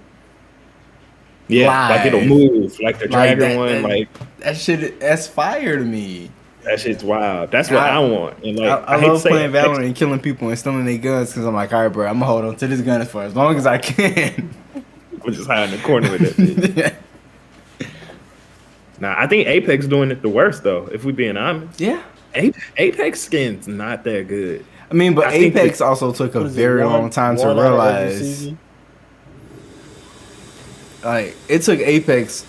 Yeah, like it'll move, like the dragon one. Like that shit, that's fire to me. That shit's wild. That's what I want. And like, I love playing Valorant and killing people and stealing their guns because I'm like, all right, bro, I'm gonna hold on to this gun for as long as I can. I'm just hide in the corner with that shit. Nah, I think Apex doing it the worst though. If we being honest, yeah, Apex skin's not that good. I mean, but Apex also took a very long time to realize. Like, it took Apex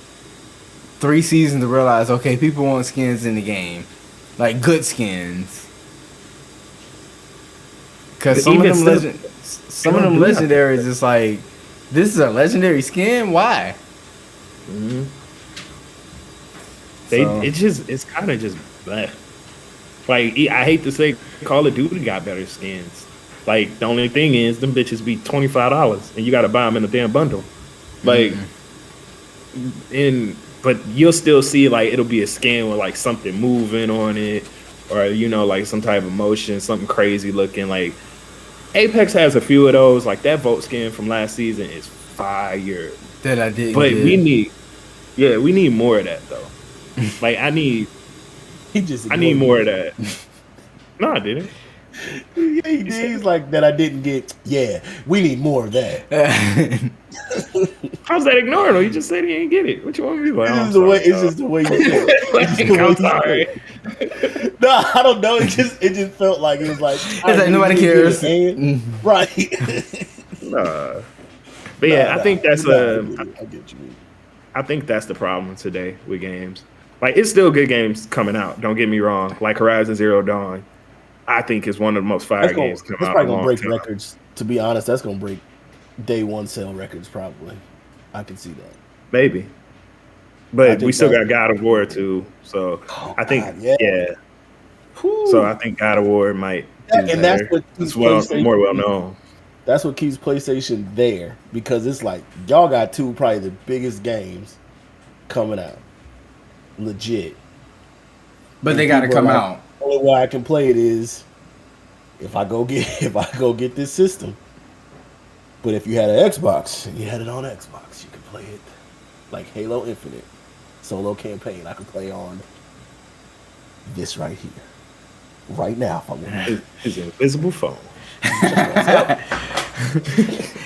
3 seasons to realize, okay, people want skins in the game, like good skins. Because some of them legendaries is like, this is a legendary skin. Why? It's kind of just bleh. Like, I hate to say Call of Duty got better skins. Like, the only thing is them bitches be $25 and you got to buy them in a damn bundle. Like, but you'll still see, like, it'll be a skin with like something moving on it, or like some type of motion, something crazy looking. Like, Apex has a few of those. Like, that Volt skin from last season is fire. That I did. But we need more of that though. Like, I need more of that. No, I didn't. Yeah, he did. He's like, that I didn't get. Yeah, we need more of that. How's that ignoring him? You just said he ain't get it. What you want me to do? It's just the way you feel. I'm sorry. No, I don't know. It just felt like it was like, it's like nobody cares. Right. Nah. But yeah, I think that's I get you. I think that's the problem today with games. Like, it's still good games coming out. Don't get me wrong. Like Horizon Zero Dawn, I think is one of the most fire games coming out. That's probably gonna break records. To be honest, that's gonna break day one sale records. Probably, I can see that. Maybe, but we still got God of War too. So I think, So I think God of War might do better. That's what keeps more well known. That's what keeps PlayStation there, because it's like, y'all got two probably the biggest games coming out. Legit. But they got to come out. The only way I can play it is if I go get this system. But if you had an Xbox and you had it on Xbox, you could play it like Halo Infinite solo campaign. I could play on this right here, right now. If I want his invisible phone.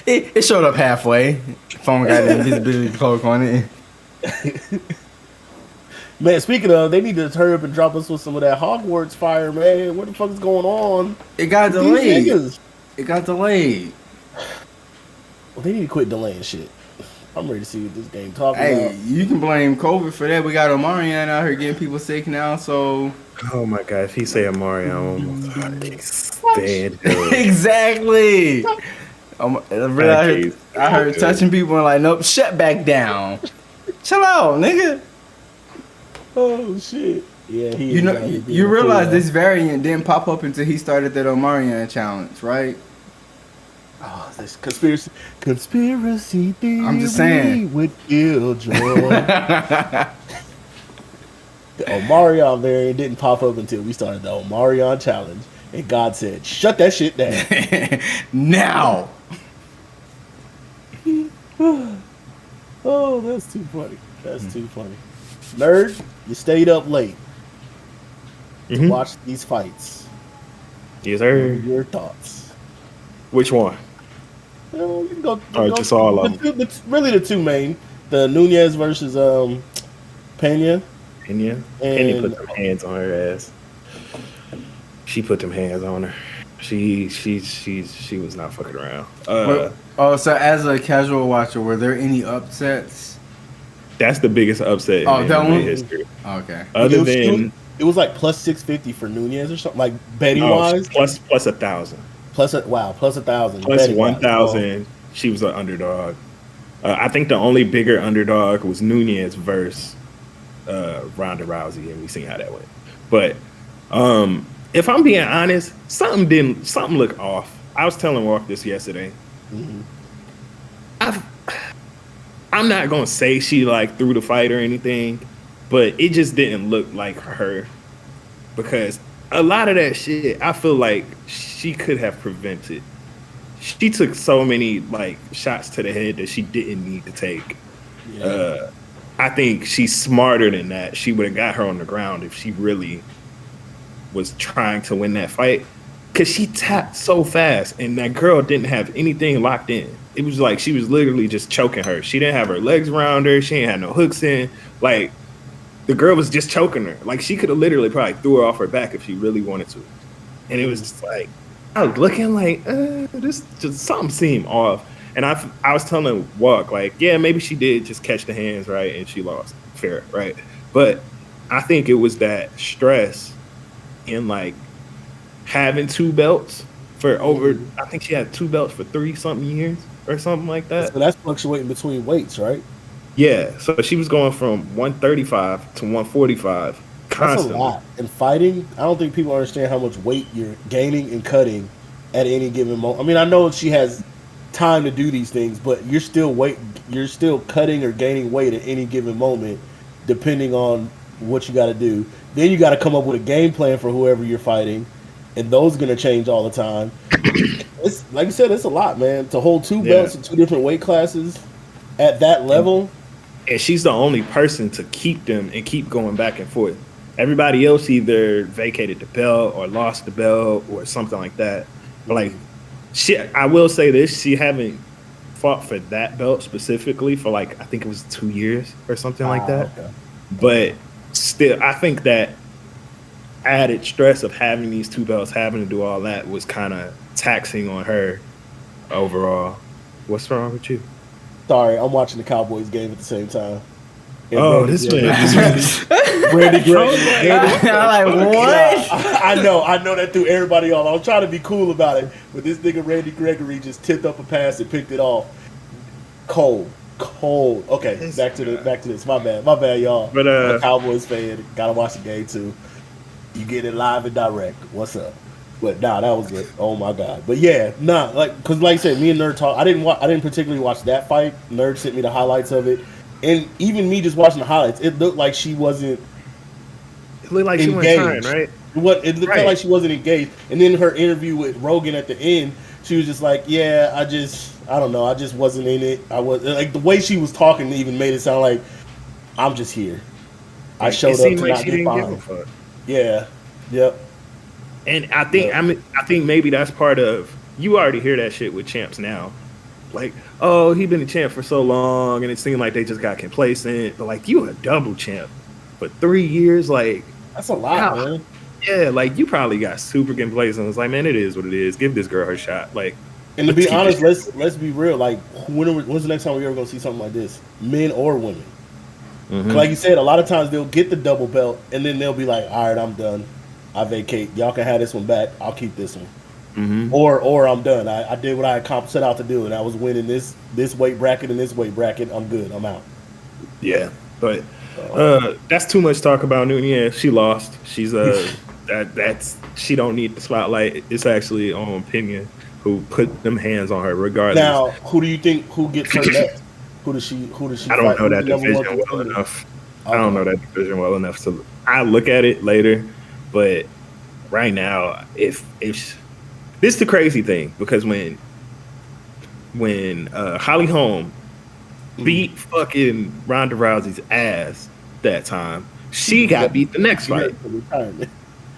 It showed up halfway. Phone got an invisibility cloak on it. Man, speaking of, they need to hurry up and drop us with some of that Hogwarts fire, man. What the fuck is going on? It got delayed. It got delayed. Well, they need to quit delaying shit. I'm ready to see what this game talking about. Hey, you can blame COVID for that. We got Omarion out here getting people sick now, so... Oh my god, if he say Omarion, I can't stand him. Exactly! I heard touching people and like, nope, shut back down. Chill out, nigga. Oh, shit. Yeah, you realize this variant didn't pop up until he started that Omarion challenge, right? Oh, this conspiracy theory. I'm just saying. With Killjoy. The Omarion variant didn't pop up until we started the Omarion challenge. And God said, shut that shit down. Now. Oh, that's too funny. That's too funny. Nerd, you stayed up late to watch these fights. Yes, sir. Your thoughts? Which one? You can go just all of them. Really the two main. The Nunez versus Pena. Pena put them hands on her ass. She put them hands on her. She was not fucking around. So as a casual watcher, were there any upsets? That's the biggest upset in MMA history. Okay. Other than it was like plus 650 for Nunez or something, like betting wise. Plus 1,000. Plus 1,000. Plus 1,000. She was an underdog. I think the only bigger underdog was Nunez versus Ronda Rousey, and we seen how that went. But if I'm being honest, something looked off. I was telling Walk this yesterday. Mm-hmm. I'm not gonna say she like threw the fight or anything, but it just didn't look like her, because a lot of that shit I feel like she could have prevented. She took so many like shots to the head that she didn't need to take. Yeah. I think she's smarter than that. She would have got her on the ground if she really was trying to win that fight, because she tapped so fast and that girl didn't have anything locked in. It was like she was literally just choking her. She didn't have her legs around her. She ain't had no hooks in. Like, the girl was just choking her. Like, she could have literally probably threw her off her back if she really wanted to. And it was just like, I was looking like, this just something seemed off. And I was telling Walk, like, yeah, maybe she did just catch the hands, right? And she lost. Fair, right? But I think it was that stress in, like, having two belts for over, I think she had two belts for 30-something years or something like that. So that's fluctuating between weights, right? Yeah. So she was going from 135 to 145 constantly. That's a lot. In fighting, I don't think people understand how much weight you're gaining and cutting at any given moment. I mean, I know she has time to do these things, but you're still cutting or gaining weight at any given moment, depending on what you got to do. Then you got to come up with a game plan for whoever you're fighting, and those are going to change all the time. It's like you said, it's a lot, man, to hold two belts in two different weight classes at that level. And she's the only person to keep them and keep going back and forth. Everybody else either vacated the belt or lost the belt or something like that. But like, I will say this: she haven't fought for that belt specifically for like, I think it was 2 years or something like that. Okay. But still, I think that added stress of having these two belts, having to do all that, was kind of taxing on her overall. What's wrong with you? Sorry, I'm watching the Cowboys game at the same time. And this man. Randy Gregory. I'm like, what? I know that threw everybody off. I was trying to be cool about it, but this nigga Randy Gregory just tipped up a pass and picked it off. Cold. Okay, back to this. My bad, y'all. But I'm a Cowboys fan. Gotta watch the game too. You get it live and direct. What's up? But that was it. Oh my god. But yeah, because like I said, me and Nerd talk. I didn't particularly watch that fight. Nerd sent me the highlights of it, and even me just watching the highlights, it looked like she wasn't. It looked like engaged. She wasn't trying, right? It felt like she wasn't engaged. And then her interview with Rogan at the end, she was just like, "Yeah, I don't know, I just wasn't in it. I was like the way she was talking even made it sound like I'm just here. I showed up to not get fined." Yeah, yep. And I think maybe that's part of, you already hear that shit with champs now. Like, oh, he been a champ for so long, and it seemed like they just got complacent. But like, you a double champ for 3 years, like that's a lot, man. Yeah, like you probably got super complacent. It's like, man, it is what it is. Give this girl her shot. Like, and to be honest, let's be real. Like, when's the next time we ever gonna see something like this, men or women? Mm-hmm. Like you said, a lot of times they'll get the double belt, and then they'll be like, "All right, I'm done. I vacate. Y'all can have this one back. I'll keep this one." Mm-hmm. Or I'm done. I did what I set out to do, and I was winning this weight bracket and this weight bracket. I'm good. I'm out. Yeah, but that's too much talk about Nunez. She lost. She's that's she don't need the spotlight. It's actually on Opinion who put them hands on her. Regardless. Now, who do you think who gets her next? Who does she? I don't know that division well enough. Okay. I don't know that division well enough, so I look at it later. But right now, if this is the crazy thing, because when Holly Holm beat fucking Ronda Rousey's ass that time, she got beat the next fight.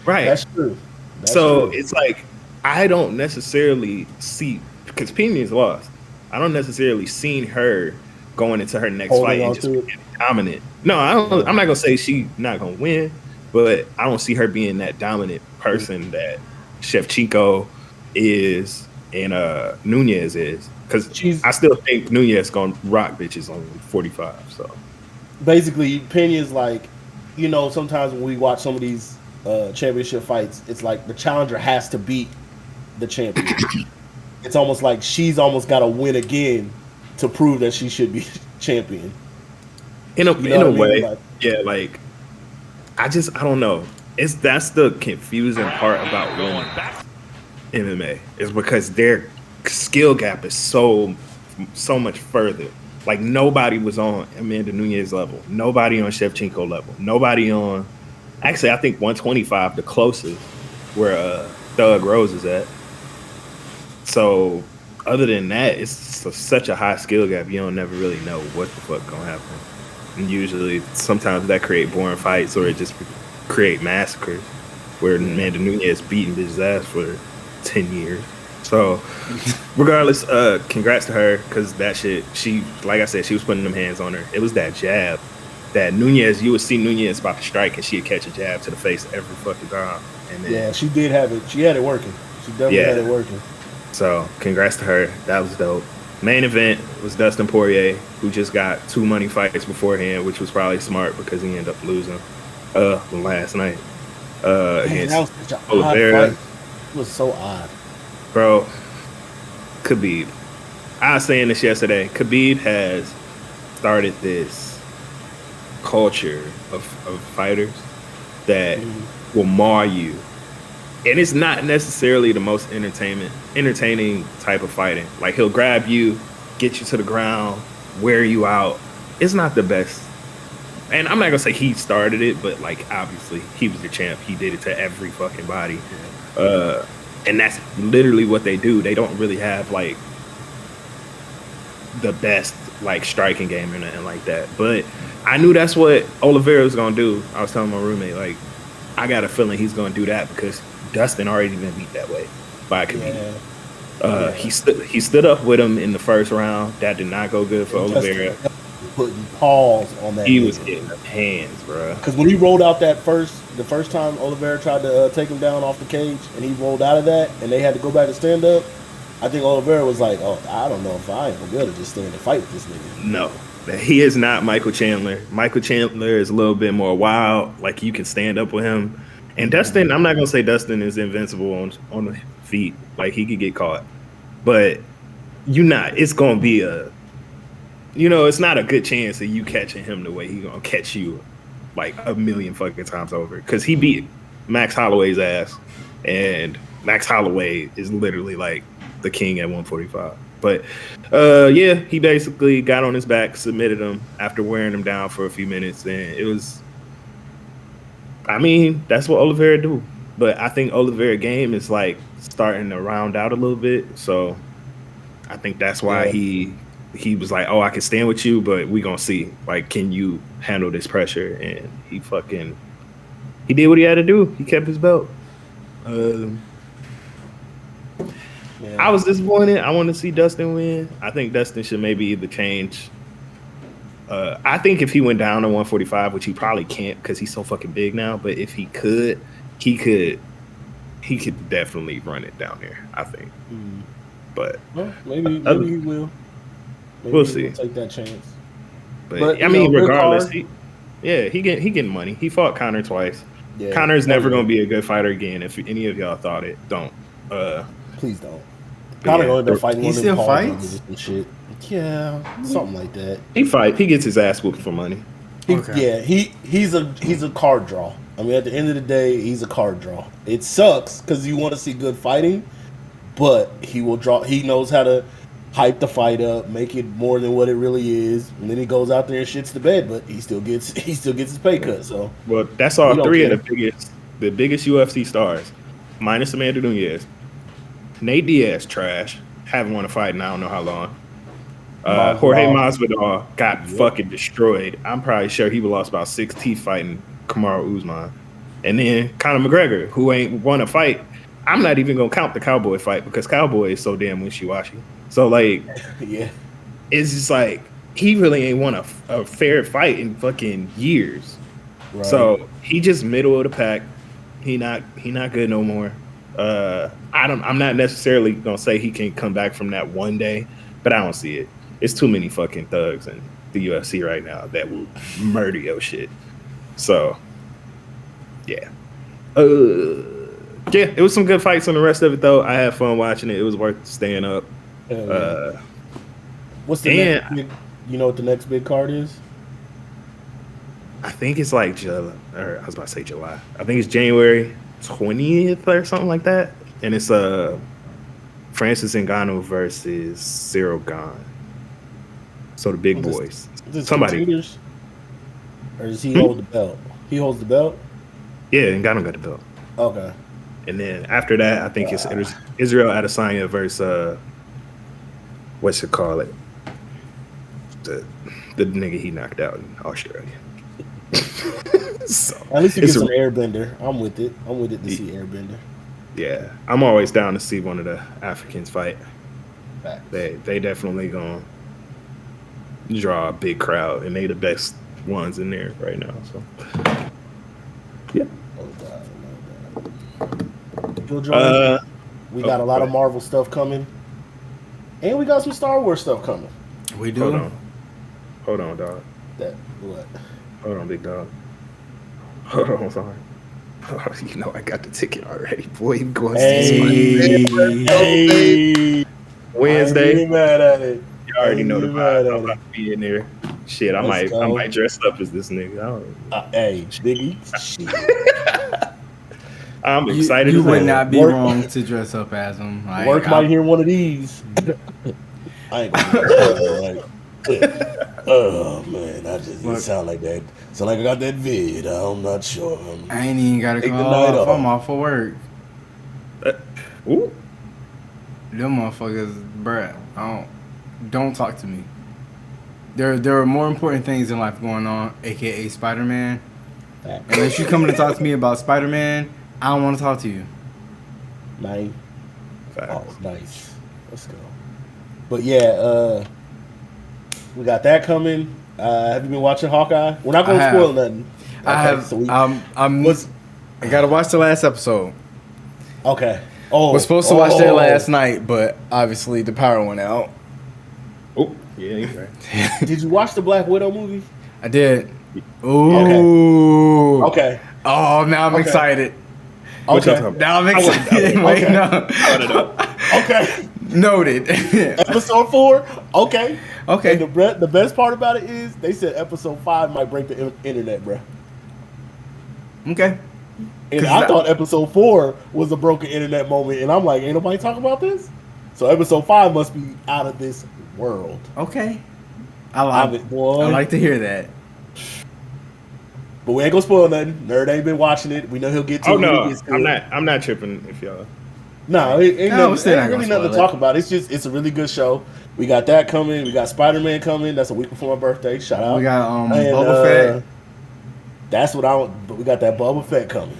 Right. That's true. It's like, I don't necessarily see, because Pena's lost, I don't necessarily see her going into her next fight and just being dominant. No, I'm not gonna say she's not gonna win, but I don't see her being that dominant person that Shevchenko is and Nunez is, because I still think Nunez gonna rock bitches on 45. So basically, Pena's like, sometimes when we watch some of these championship fights, it's like the challenger has to beat the champion. It's almost like she's almost got to win again to prove that she should be champion. In a way, like, yeah. Like, I don't know. That's the confusing part about women MMA, is because their skill gap is so much further. Like, nobody was on Amanda Nunez level, nobody on Shevchenko level, nobody on. Actually, I think 125, the closest where Thug Rose is at. So, other than that, it's such a high skill gap. You don't never really know what the fuck gonna happen. And usually, sometimes that create boring fights, or it just create massacres, where Amanda Nunez beating bitch's ass for 10 years. So, regardless, congrats to her, because that shit, she, like I said, she was putting them hands on her. It was that jab that Nunez, you would see Nunez about to strike, and she'd catch a jab to the face every fucking time. And then, yeah, she did have it. She had it working. She definitely had it working. So, congrats to her. That was dope. Main event was Dustin Poirier, who just got 2 money fights beforehand, which was probably smart because he ended up losing last night against that was such an odd fight. It was so odd. Bro, Khabib. I was saying this yesterday. Khabib has started this culture of fighters that will mar you. And it's not necessarily the most entertaining type of fighting. Like, he'll grab you, get you to the ground, wear you out. It's not the best. And I'm not gonna say he started it, but like, obviously he was the champ. He did it to every fucking body. And that's literally what they do. They don't really have like the best like striking game or nothing like that. But I knew that's what Oliveira was gonna do. I was telling my roommate, like, I got a feeling he's gonna do that because Dustin already been beat that way by a comedian. He stood up with him in the first round. That did not go good for Oliveira. Putting paws on that. He was getting the hands, bro. Because when he rolled out the first time Oliveira tried to take him down off the cage, and he rolled out of that, and they had to go back to stand up, I think Oliveira was like, "Oh, I don't know if I ain't gonna be able to just stand and fight with this nigga." No, he is not Michael Chandler. Michael Chandler is a little bit more wild. Like, you can stand up with him. And Dustin, I'm not gonna say Dustin is invincible on the feet. Like, he could get caught, but it's gonna be it's not a good chance of you catching him the way he gonna catch you like a million fucking times over. Because he beat Max Holloway's ass, and Max Holloway is literally like the king at 145. But he basically got on his back, submitted him after wearing him down for a few minutes, and it was. I mean, that's what Oliveira do. But I think Oliveira game is like starting to round out a little bit. So I think that's why he was like, oh, I can stand with you, but we gonna see. Like, can you handle this pressure? And he did what he had to do. He kept his belt. I was disappointed. I want to see Dustin win. I think Dustin should maybe either change. I think if he went down to 145, which he probably can't because he's so fucking big now, but if he could, he could definitely run it down there, I think. But maybe he will. Maybe we'll see. Take that chance. But I mean, regardless, he getting money. He fought Conor twice. Yeah, Conor's never gonna be a good fighter again. If any of y'all thought it, don't. Please don't. Conor only been fighting. He still fights and shit. Yeah, something like that. He gets his ass whooped for money. Yeah, he's a card draw. I mean, at the end of the day, he's a card draw. It sucks because you want to see good fighting, but he will draw. He knows how to hype the fight up, make it more than what it really is, and then he goes out there and shits the bed. But he still gets his pay cut. So well, that's all three of the biggest UFC stars, minus Amanda Nunes. Nate Diaz trash. Haven't won a fight in I don't know how long. Jorge Masvidal got fucking destroyed. I'm probably sure he lost about 6 teeth fighting Kamaru Usman. And then Conor McGregor, who ain't won a fight. I'm not even gonna count the Cowboy fight because Cowboy is so damn wishy-washy. So like, it's just like he really ain't won a fair fight in fucking years. Right. So he just middle of the pack. He not good no more. I'm not necessarily gonna say he can come back from that one day, but I don't see it. It's too many fucking thugs in the UFC right now that will murder your shit. So, yeah. It was some good fights on the rest of it, though. I had fun watching it. It was worth staying up. What's the next big, you know what the next big card is? I think it's like July. Or I was about to say July. I think it's January 20th or something like that. And it's Francis Ngannou versus Cyril Gane. So the big boys. Somebody. Or does he hold the belt? He holds the belt? Yeah, Ngannou got the belt. Okay. And then after that, I think it's Israel Adesanya versus what's it call it? The nigga he knocked out in Australia. So, at least you get some Airbender. I'm with it to see Airbender. Yeah, I'm always down to see one of the Africans fight. Facts. They definitely gonna draw a big crowd, and they the best ones in there right now. So, yeah. Killjoy, we got a lot of Marvel stuff coming, and we got some Star Wars stuff coming. We do. Hold on, dog. What? Hold on, big dog. Hold on, sorry. Oh, you know I got the ticket already, boy. You going to see Hey. Wednesday. I ain't mad at it. You already know the vibe. I'm about to be in there. Shit, I might dress up as this nigga. Hey, Biggie. I'm excited. You would not be wrong to dress up as him. Work might hear one of these. I ain't gonna oh man, it sound like that. Sound like I got that vid. I'm not sure. I ain't even gotta call off. I'm off for work. Ooh. Them motherfuckers, bruh. Don't talk to me. There are more important things in life going on, aka Spider-Man. Unless you coming to talk to me about Spider-Man, I don't want to talk to you. Nice. Oh, nice. Let's go. But yeah, we got that coming. Have you been watching Hawkeye? We're not going to spoil nothing. Okay, I have. So I gotta watch the last episode. Okay. Oh, was supposed to watch that last night, but obviously the power went out. Oh, yeah, you're right. Did you watch the Black Widow movie? I did. Ooh. Okay. Oh, now I'm excited. Okay. Now I'm excited. Wait, no. Okay. Noted. Episode 4. Okay. Okay. And the best part about it is they said episode 5 might break the internet, bro. Okay. And I thought episode 4 was a broken internet moment, and I'm like, ain't nobody talking about this? So episode 5 must be out of this world. Okay. I like to hear that. But we ain't gonna spoil nothing. Nerd ain't been watching it. We know he'll get to it. No, I'm not tripping if y'all. No, it ain't really nothing to talk about. It's a really good show. We got that coming. We got Spider-Man coming. That's a week before my birthday. Shout out. We got Boba Fett. That's what but we got that Boba Fett coming.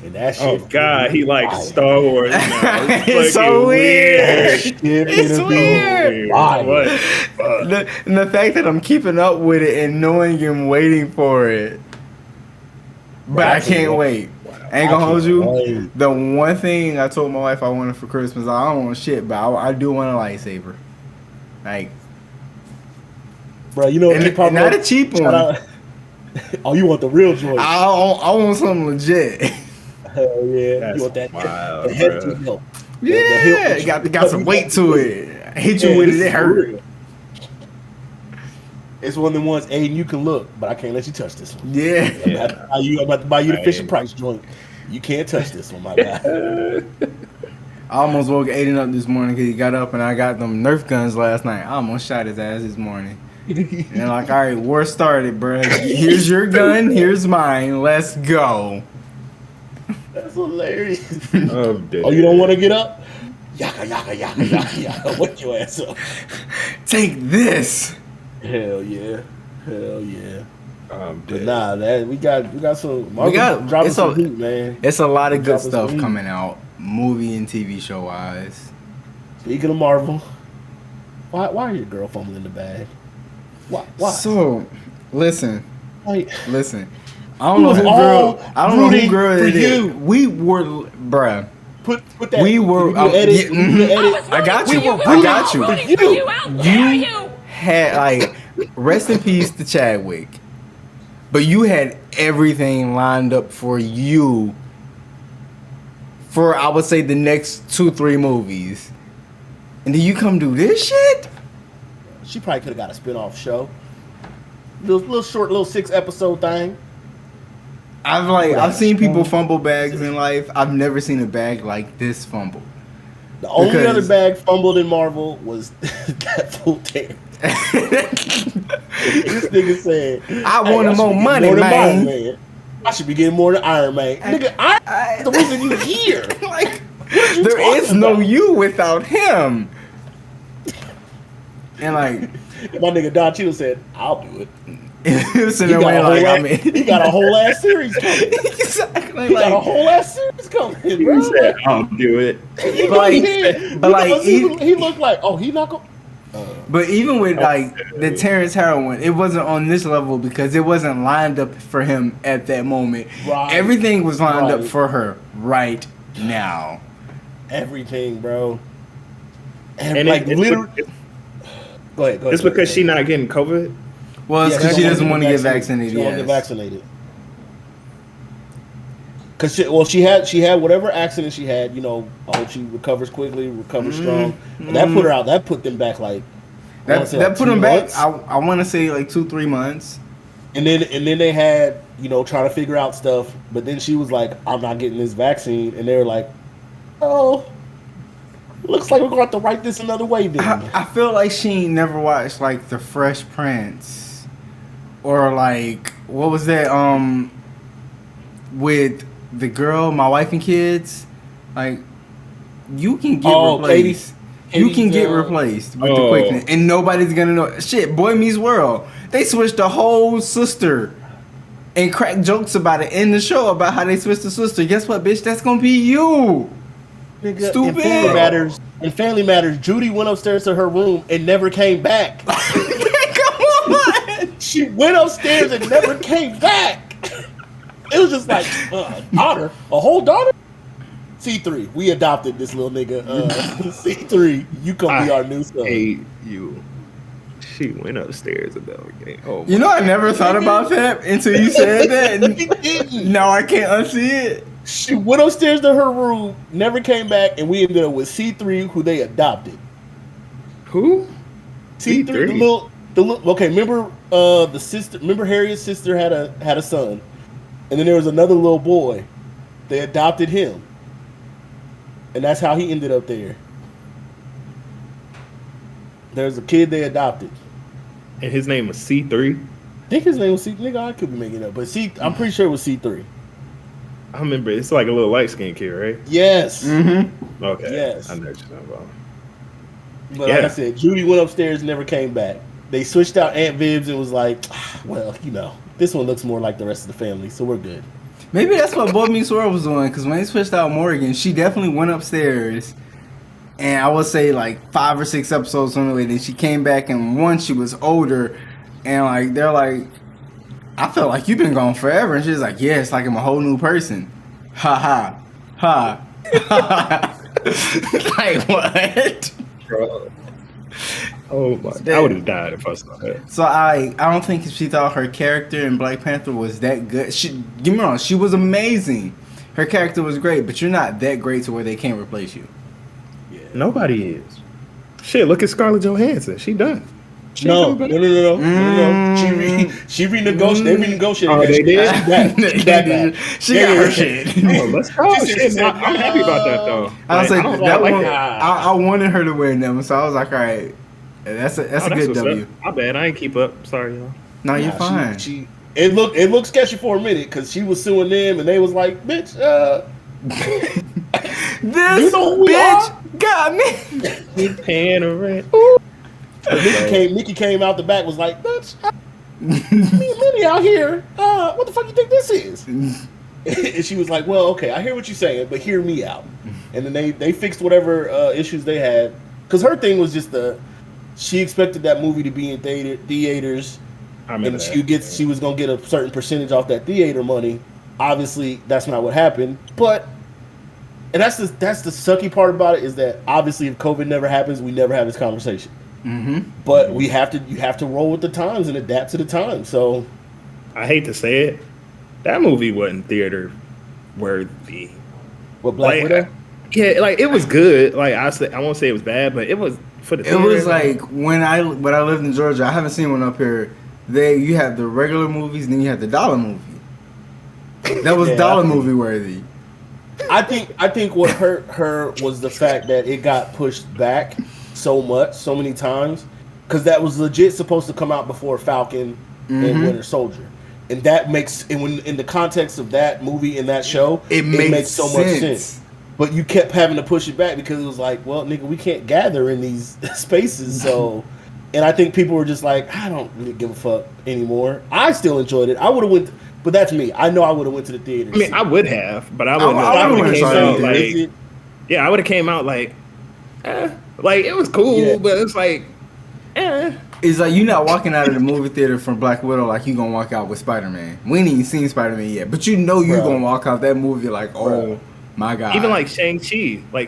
And that shit. Oh God, he likes Star Wars now. It's so weird. It's weird. And the fact that I'm keeping up with it and knowing and waiting for it, but I can't wait. I ain't gonna hold you. The one thing I told my wife I wanted for Christmas, I don't want shit, but I do want a lightsaber. Like, bro, you know, and not a cheap one. Oh, you want the real joint? I want something legit. Hell yeah! That's you want that? wild, the hefty hilt. Yeah, it got some weight to it. I hit you with it hurt. It's one of the ones, Aiden, you can look, but I can't let you touch this one. Yeah. I'm about to buy you the Fisher Price joint. You can't touch this one, my guy. I almost woke Aiden up this morning because he got up and I got them Nerf guns last night. I almost shot his ass this morning. And like, all right, war started, bro. Here's your gun. Here's mine. Let's go. That's hilarious. Oh, you don't want to get up? Yaka. Wake your ass up. Take this. Hell yeah. But nah, we got some. Dropping some heat, man. It's a lot of good stuff coming out, movie and TV show wise. Speaking of Marvel, why are your girl fumbling in the bag? Why? So, listen. I don't know who girl it is. We were, bruh. Put that. We were. Edit. I got you. You had like rest in peace to Chadwick, but you had everything lined up for you for I would say the next 2-3 movies, and then you come do this shit. She probably could have got a spinoff show, little short, 6-episode thing. I've seen people fumble bags in life. I've never seen a bag like this fumble. The only other bag fumbled in Marvel was that full tear. This nigga said, I wanted more money, man. I should be getting more than Iron Man. Nigga, Iron the reason you here. Like, there is no you without him. And like, my nigga Don Cheadle said, I'll do it. He got a whole ass series coming. Exactly. He got a whole ass series coming. He said, I'll do it. He looked like, he not gonna. But even with like the Terrence Howard one, it wasn't on this level because it wasn't lined up for him at that moment. Right. Everything was lined up for her right now. Everything, bro. And like literally. Go ahead. It's because she not getting COVID. Well, it's because she doesn't want to get vaccinated. She won't get vaccinated. Cause she had whatever accident she had. You know, I hope she recovers quickly, strong. And that put her out. That put them back like that put them back. I want to say like 2-3 months. And then they had trying to figure out stuff. But then she was like, I'm not getting this vaccine, and they were like, oh. Looks like we're going to have to write this another way then. I feel like she ain't never watched like The Fresh Prince or like what was that with the girl, My Wife and Kids. Like you can get replaced. You can get replaced with the quickness, and nobody's gonna know. Shit, Boy Meets World. They switched the whole sister and cracked jokes about it in the show about how they switched the sister. Guess what, bitch? That's gonna be you. Nigga, stupid. In Family Matters, Judy went upstairs to her room and never came back. Come on. She went upstairs and never came back. It was just like, daughter, a whole daughter? C3, we adopted this little nigga. C3, you come be our new son. Hey, you. She went upstairs and never came home. I never thought about that until you said that. Now I can't unsee it. She went upstairs to her room, never came back, and we ended up with C3, who they adopted. Who? C3, the little. Okay, remember the sister? Remember Harriet's sister had a son, and then there was another little boy. They adopted him, and that's how he ended up there. There's a kid they adopted, and his name was C3. think his name was C. Nigga, I could be making it up, but I'm pretty sure it was C3. I remember it's like a little light skinned kid, right? Yes. Mm-hmm. Okay. Yes. I know what you're talking about. But like I said, Judy went upstairs and never came back. They switched out Aunt Vibs and was like, well, this one looks more like the rest of the family, so we're good. Maybe that's what Boy Meets World was doing, because when they switched out Morgan, she definitely went upstairs, and I would say like 5 or 6 episodes on the way, then she came back, and one, she was older, and like they're like, I felt like you've been gone forever, and she's like, yeah, it's like I'm a whole new person. Ha ha ha. Like what? Bro. Oh my! I would have died if I saw that. So I don't think she thought her character in Black Panther was that good. Get me wrong, she was amazing. Her character was great, but you're not that great to where they can't replace you. Yeah. Nobody is. Shit, look at Scarlett Johansson. She done. No. She renegotiated. They renegotiated. Oh, they did. She back. She got her shit. Oh, let's go. I'm happy about that though. I was like, that one. That. I wanted her to win them, so I was like, all right, that's a good W. My bad. I ain't keep up. Sorry, y'all. No, you're fine. It looked sketchy for a minute because she was suing them, and they was like, bitch, this bitch got me. Paying her rent. Nikki came out the back, was like, bitch, me and Minnie out here. What the fuck you think this is? And she was like, well, okay, I hear what you're saying, but hear me out. And then they fixed whatever issues they had. Because her thing was just she expected that movie to be in theaters. And she was going to get a certain percentage off that theater money. Obviously, that's not what happened. But, and that's the sucky part about it, is that obviously if COVID never happens, we never have this conversation. Mm-hmm. But you have to roll with the times and adapt to the times. So I hate to say it, that movie wasn't theater worthy. What, Black Widow? Yeah, like it was good. Like I won't say it was bad, but it was for the theater. It was like when I lived in Georgia. I haven't seen one up here. You have the regular movies, and then you have the dollar movie. That was dollar movie worthy. I think what hurt her was the fact that it got pushed back so many times, because that was legit supposed to come out before Falcon and Winter Soldier, and that makes, and when in the context of that movie and that show, it makes so much sense. But you kept having to push it back because it was like, well, nigga, we can't gather in these spaces, so. And I think people were just like, I don't really give a fuck anymore. I still enjoyed it. I would have went, but that's me. I know I would have went to the theater. I mean, I would have, but I wouldn't. I would have came out like, yeah, I would have came out like, like it was cool, but it's like, It's like you're not walking out of the movie theater from Black Widow like you gonna walk out with Spider-Man. We ain't even seen Spider-Man yet, but you know you're gonna walk out that movie like, oh my god. Even like Shang-Chi, I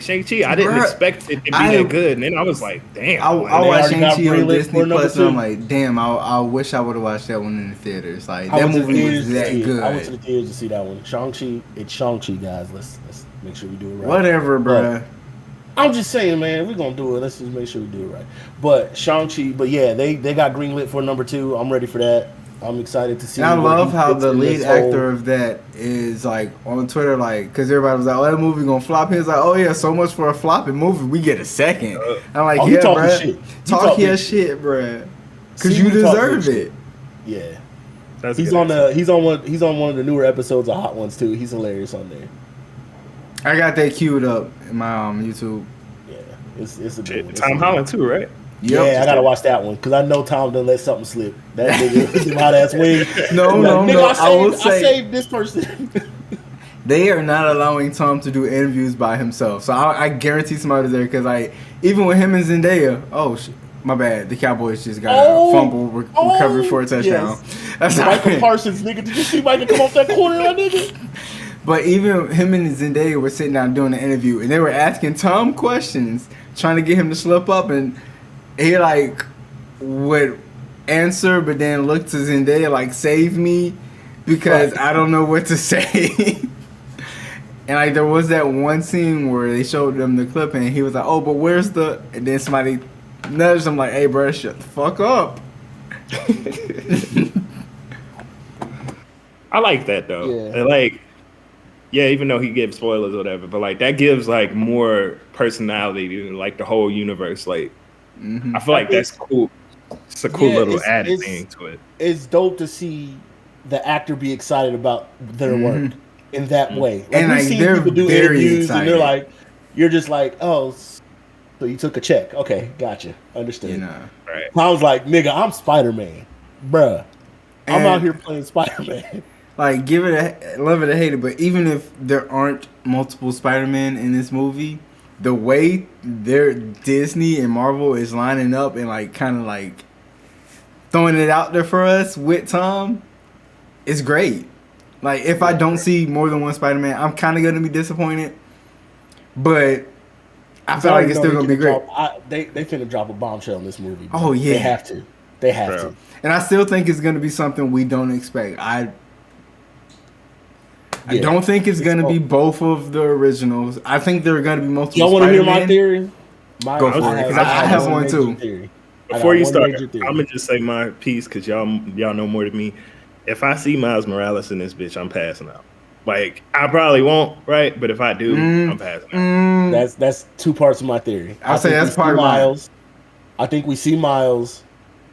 didn't expect it to be that good, and then I was like, damn. I watched Shang-Chi on Disney Plus, and I'm like, damn, I wish I would have watched that one in the theaters. Like that movie was that good. I went to the theaters to see that one. Shang-Chi, it's Shang-Chi, guys. Let's make sure we do it right. Whatever, bruh. I'm just saying, man, we're gonna do it. Let's just make sure we do it right. But Shang-Chi, yeah, they got greenlit for number 2. I'm ready for that. I'm excited to see. And I love how the lead actor of that is like on Twitter, like, because everybody was like, "Oh, that movie gonna flop." He's like, "Oh yeah, so much for a flopping movie. We get a second." I'm like, "Yeah, bro, talk your shit, bro, because you deserve it." Yeah, he's on one of the newer episodes of Hot Ones too. He's hilarious on there. I got that queued up in my YouTube. Yeah, it's a good one. Tom Holland too, right? Yep. Yeah, I gotta watch that one because I know Tom done let something slip. That nigga, hot ass wing. No. I saved this person. They are not allowing Tom to do interviews by himself, so I guarantee somebody's there because even with him and Zendaya, my bad, the Cowboys just got a fumble recovery for a touchdown. Yes. That's Michael Parsons, nigga. Did you see Michael come off that corner, that nigga? But even him and Zendaya were sitting down doing the interview, and they were asking Tom questions, trying to get him to slip up, and he would answer, but then look to Zendaya like, "Save me," because I don't know what to say. And there was that one scene where they showed them the clip, and he was like, "Oh, but where's the?" And then somebody nudged him like, "Hey, bro, shut the fuck up." I like that though. Yeah. Yeah, even though he gives spoilers or whatever, but that gives more personality to the whole universe. I feel like that's cool. It's a cool little added thing to it. It's dope to see the actor be excited about their work in that way. Like, and we've seen people do interviews excited. And they're like, you're just like, oh, so you took a check. Okay, gotcha. Understood. Right. I was like, nigga, I'm Spider-Man. Bruh. I'm out here playing Spider-Man. Like, love it or hate it, but even if there aren't multiple Spider-Man in this movie, the way their Disney and Marvel is lining up and like kind of like throwing it out there for us with Tom is great. Like, if I don't see more than one Spider-Man, I'm kind of gonna be disappointed, but I feel like it's still gonna be great. They finna drop a bombshell in this movie. Bro. Oh yeah, they have to, and I still think it's gonna be something we don't expect. I don't think it's going to be both of the originals. I think there are going to be multiple. Y'all want to hear my theory? Go for it, because I have one too. Theory. Before you start, I'm going to just say my piece because y'all know more than me. If I see Miles Morales in this bitch, I'm passing out. Like, I probably won't, right? But if I do, I'm passing out. That's two parts of my theory. I'll say that's part of Miles. I think we see Miles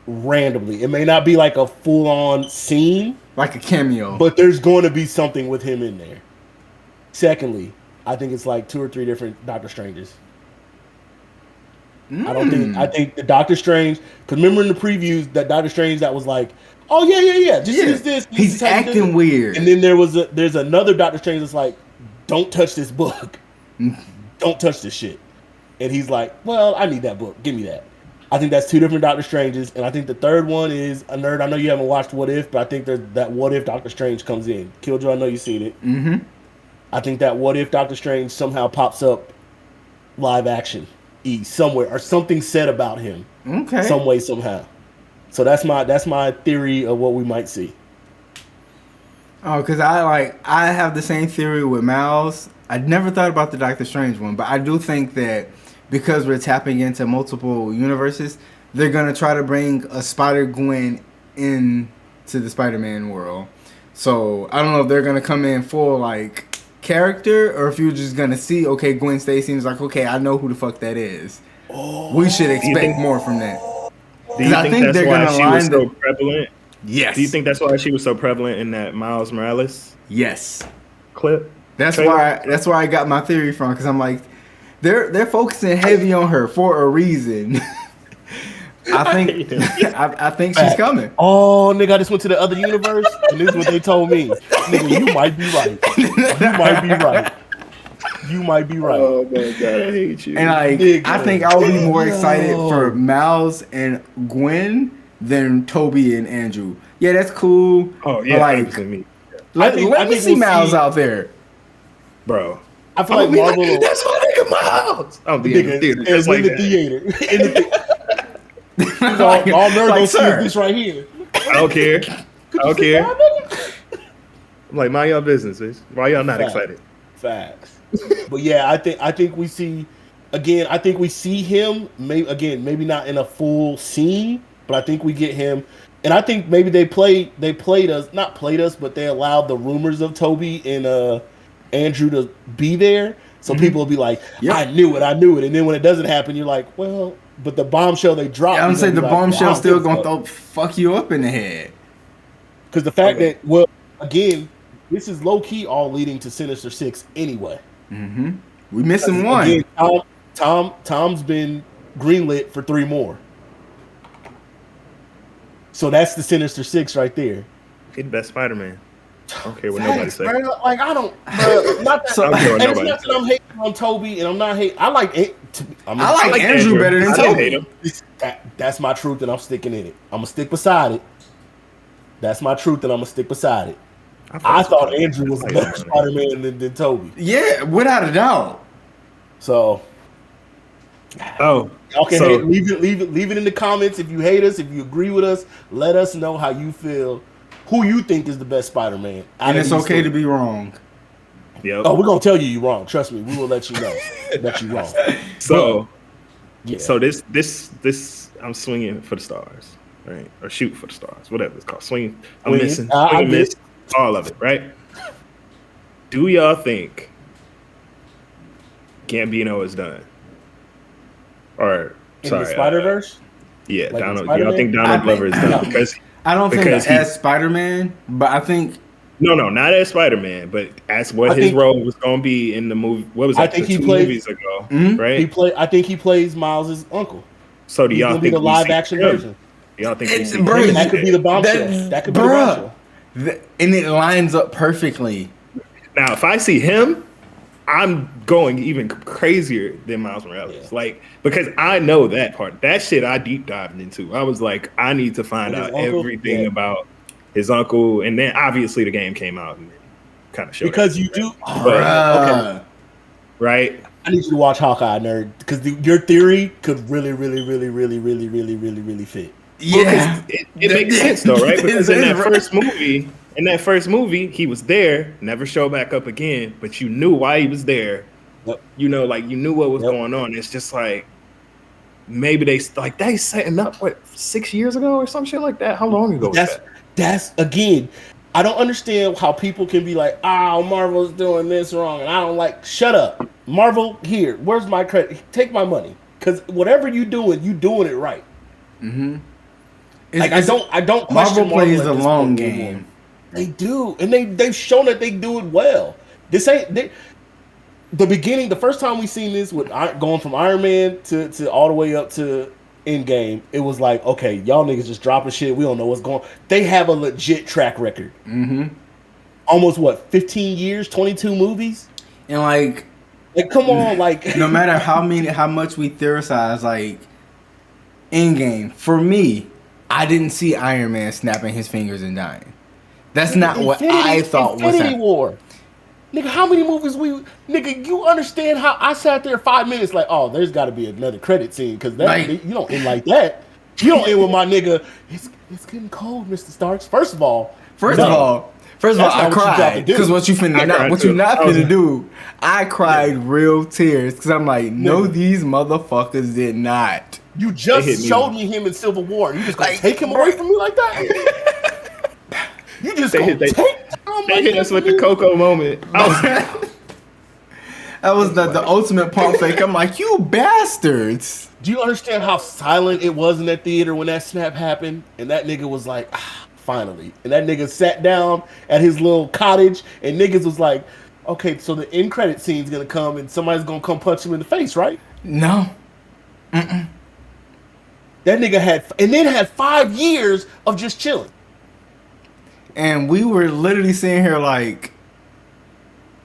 randomly. It may not be like a full-on scene. Like a cameo. But there's going to be something with him in there. Secondly, I think it's like 2 or 3 different Doctor Stranges. I think the Doctor Strange, because remember in the previews that Doctor Strange that was like, oh yeah, just use this. He's acting weird. And then there's another Doctor Strange that's like, don't touch this book. Don't touch this shit. And he's like, well, I need that book. Give me that. I think that's 2 different Doctor Stranges, and I think the third one is a nerd. I know you haven't watched What If, but I think that What If Doctor Strange comes in. Killjoy, I know you've seen it. Mm-hmm. I think that What If Doctor Strange somehow pops up live action somewhere, or something said about him. Okay. Some way, somehow. So that's my theory of what we might see. Oh, because I have the same theory with Miles. I never thought about the Doctor Strange one, but I do think that because we're tapping into multiple universes, they're going to try to bring a Spider-Gwen into the Spider-Man world. So, I don't know if they're going to come in full, like, character, or if you're just going to see, okay, Gwen Stacy is like, okay, I know who the fuck that is. We should expect more from that. Do you think that's why she was so prevalent? Yes. Do you think that's why she was so prevalent in that Miles Morales clip? That's why I got my theory from, because I'm like, they're focusing heavy on her for a reason. I think she's coming. Oh, nigga, I just went to the other universe, and this is what they told me. Nigga, you might be right. You might be right. Oh my god, I hate you. And I think I would be more excited for Miles and Gwen than Toby and Andrew. Yeah, that's cool. Oh yeah, let me see Miles out there, bro. I feel like Marvel. That's my nigga Miles. I'm in the theater. It's like in the theater. All nerds don't see this right here. I don't care. I'm like, mind your business, bitch. Why y'all not excited? Facts. But yeah, I think we see him. Maybe not in a full scene, but I think we get him. And I think maybe they played us, but they allowed the rumors of Toby and Andrew to be there, so people will be like, I knew it, and then when it doesn't happen, you're like, well, but the bombshell they dropped. I'm saying the bombshell still gonna fuck you up in the head, because the fact that, well, again, this is low key all leading to Sinister Six anyway. We missing one. Again, Tom's been greenlit for 3 more, so that's the Sinister Six right there. He's the best Spider-Man. Okay, what nobody say. Like, I don't. Not that, it's not that I'm hating on Toby, and I'm not hating. I like Andrew better than Toby. That's my truth, and I'm sticking in it. I'm gonna stick beside it. That's my truth, and I'm gonna stick beside it. I thought Andrew was a better Spider-Man than Toby. Yeah, without a doubt. So, okay, leave it in the comments if you hate us, if you agree with us. Let us know how you feel. Who you think is the best Spider-Man? And it's okay to be wrong. Yep. Oh, we're gonna tell you you're wrong. Trust me, we will let you know that you're wrong. So this I'm swinging for the stars, right? Or shoot for the stars, whatever it's called. Swing. I'm missing. I miss all of it, right? Do y'all think Gambino is done? Or in the Spider-Verse? Yeah, Like Donald. Y'all think Donald Glover is done because I don't think as Spider-Man, but I think no, not as Spider-Man, but as what his role was going to be in the movie. What was that? I think he 2 plays, movies ago, right? I think he plays Miles' uncle. So do y'all think be the live action version? Y'all think we see that could be the bombshell? That could be the bombshell. And it lines up perfectly. Now, if I see him, I'm going even crazier than Miles Morales. Like, because I know that part. That shit I deep dived into. I was like, I need to find out everything about his uncle. And then obviously the game came out and kind of showed because you do. Okay. Right? I need you to watch Hawkeye, nerd, because your theory could really fit. Yeah, it makes sense though, right? Because in that first movie, he was there, never showed back up again, but you knew why he was there. Yep. You know, like you knew what was going on. It's just like maybe they setting up 6 years ago or some shit like that. How long ago was that? That's again. I don't understand how people can be like, Marvel's doing this wrong, and I don't like. Shut up, Marvel. Here, where's my credit? Take my money, because whatever you doing it right. Mm-hmm. Like I don't question Marvel plays the long game. Anymore. They do, and they've shown that they do it well. This ain't the beginning. The first time we seen this with going from Iron Man to all the way up to Endgame, it was like, okay, y'all niggas just dropping shit. We don't know what's going on. They have a legit track record. Mm-hmm. Almost 15 years, 22 movies, and like come on, like no matter how much we theorize, like Endgame for me. I didn't see Iron Man snapping his fingers and dying. That's not what I thought was happening. Infinity War. Nigga, how many movies you understand how I sat there 5 minutes like, there's got to be another credit scene because you don't end like that. You don't end with my nigga, it's getting cold, Mr. Starks. First of all, I cried because what you not finna do. I cried real tears because I'm like, no, these motherfuckers did not. You just showed me him in Civil War. You just gonna take him away from me like that? You just they hit us with the Coco moment. That was the ultimate pump fake. I'm like, you bastards. Do you understand how silent it was in that theater when that snap happened? And that nigga was like, finally. And that nigga sat down at his little cottage, and niggas was like, okay, so the end credit scene's gonna come, and somebody's gonna come punch him in the face, right? No. Mm-mm. That nigga had 5 years of just chilling. And we were literally sitting here like,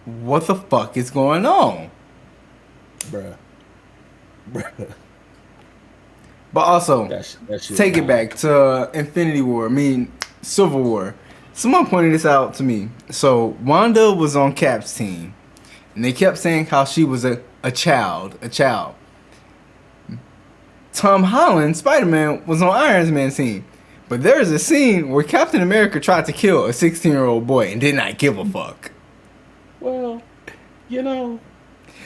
what the fuck is going on? Bruh. But also, take it back to Civil War. Someone pointed this out to me. So, Wanda was on Cap's team. And they kept saying how she was a child. Tom Holland, Spider-Man, was on Iron Man's team. But there's a scene where Captain America tried to kill a 16-year-old boy and did not give a fuck. Well,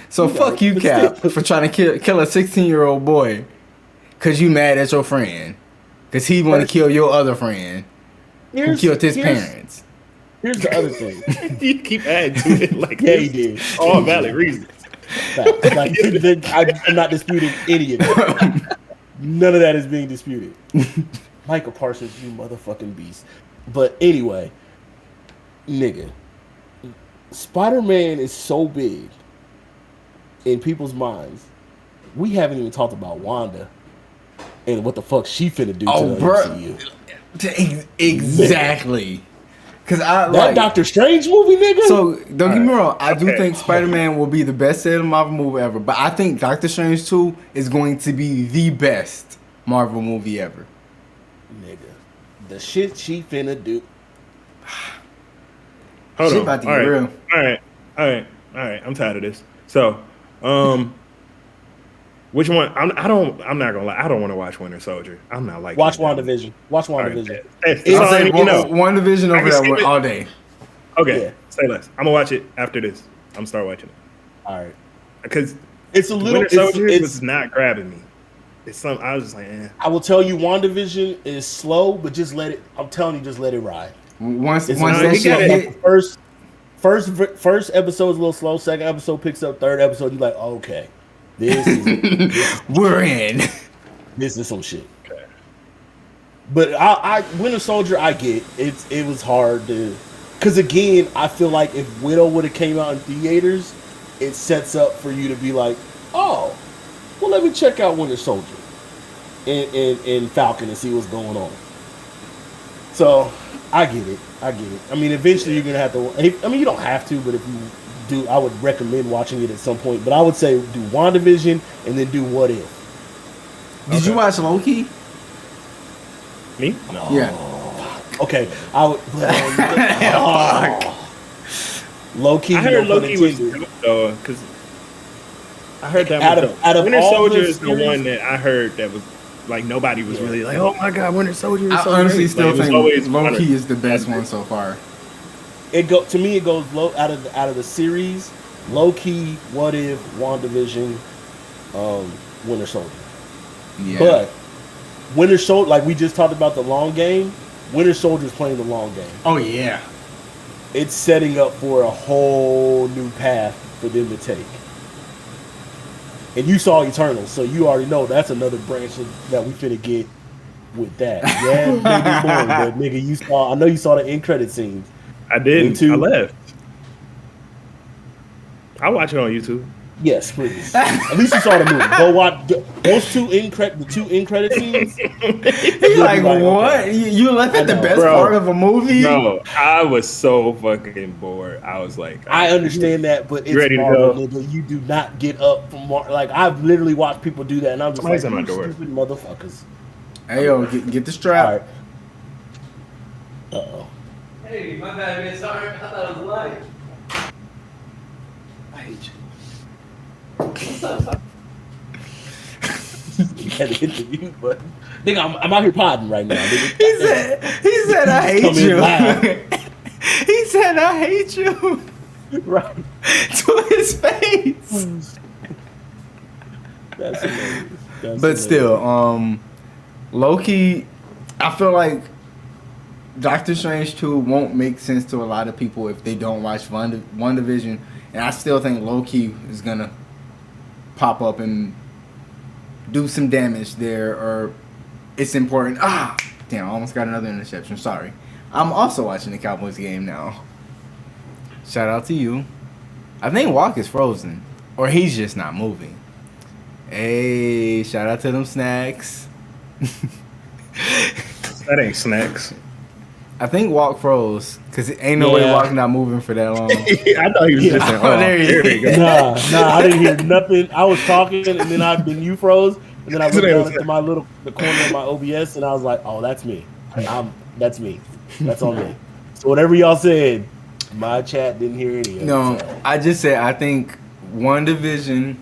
So fuck you, Cap, for trying to kill a 16-year-old boy because you mad at your friend. Because he want to kill your other friend who killed his parents. Here's the other thing. You keep adding to it like he did. All valid reasons. I'm not disputing any of it. None of that is being disputed. Michael Parsons, you motherfucking beast. But anyway, nigga, Spider-Man is so big in people's minds. We haven't even talked about Wanda and what the fuck she finna do to the MCU. Exactly. Cause that Doctor Strange movie, nigga. So don't get me wrong, I do think Spider-Man will be the best Marvel movie ever, but I think Doctor Strange 2 is going to be the best Marvel movie ever. Nigga, the shit she finna do. Hold on. About to get real. All right. I'm tired of this. So, which one? I'm not gonna lie. I don't want to watch Winter Soldier. I'm not like watch WandaVision. Watch WandaVision. WandaVision over there all day. Okay, yeah. Say less. I'm gonna watch it after this. I'm gonna start watching it. All right, because it's a little. Winter Soldier was not grabbing me. It's some. I was just like, I will tell you, WandaVision is slow, but just let it. I'm telling you, just let it ride. Once that shit hit, first episode is a little slow. Second episode picks up. Third episode, you're like, okay. We're in. This is some shit. Okay. But I Winter Soldier, I get it was hard to, because again, I feel like if Widow would have came out in theaters, it sets up for you to be like, oh, well, let me check out Winter Soldier and Falcon and see what's going on. So I get it. I mean, eventually you're gonna have to. I mean, you don't have to, but if you do, I would recommend watching it at some point. But I would say do WandaVision and then do What If. Did you watch Loki? Me? No. Yeah. Okay. I would. Loki. I heard Loki was dope though, because I heard that out of Winter all Soldier the is the series, one that I heard that was like nobody was really like, oh my god, Winter Soldier. I so honestly great. still Like, think Loki is the best one so far. To me it goes low out of the series. Loki, What If, WandaVision, Winter Soldier. Yeah. But Winter Soldier, like we just talked about the long game, Winter Soldier's playing the long game. Oh yeah. It's setting up for a whole new path for them to take. And you saw Eternals, so you already know that's another branch that we finna get with that. Yeah, maybe more, but nigga, I know you saw the end credit scenes. I didn't. I left. I'll watch it on YouTube. Yes, please. At least you saw the movie. Go watch those two end credit scenes. He's like, what? Okay. You left at the best part of a movie? No, I was so fucking bored. I was like, I understand that, but it's ready Marvel, to go. nigga. You do not get up from like I've literally watched people do that, and I'm just Somebody's like, at my door. Stupid motherfuckers. Hey yo, get the strap. All right. Uh-oh. Hey, my bad, man. Sorry, I thought it was live. I hate you. You had to hit the mute button. Nigga, I'm out here podding right now. Nigga. He said I hate you. He said I hate you. Right. To his face. That's hilarious. But still, Loki, I feel like Doctor Strange 2 won't make sense to a lot of people if they don't watch WandaVision. And I still think Loki is going to pop up and do some damage there, or it's important. Damn, I almost got another interception. Sorry. I'm also watching the Cowboys game now. Shout out to you. I think Walk is frozen, or he's just not moving. Hey, shout out to them snacks. That ain't snacks. I think Walk froze because ain't no way Walk not moving for that long. I thought he was just saying, there you go. Nah, I didn't hear nothing. I was talking and then you froze, and then I looked down into the corner of my OBS and I was like, oh, that's me. That's me. That's on me. So whatever y'all said, my chat didn't hear any of it. No, I just said I think WandaVision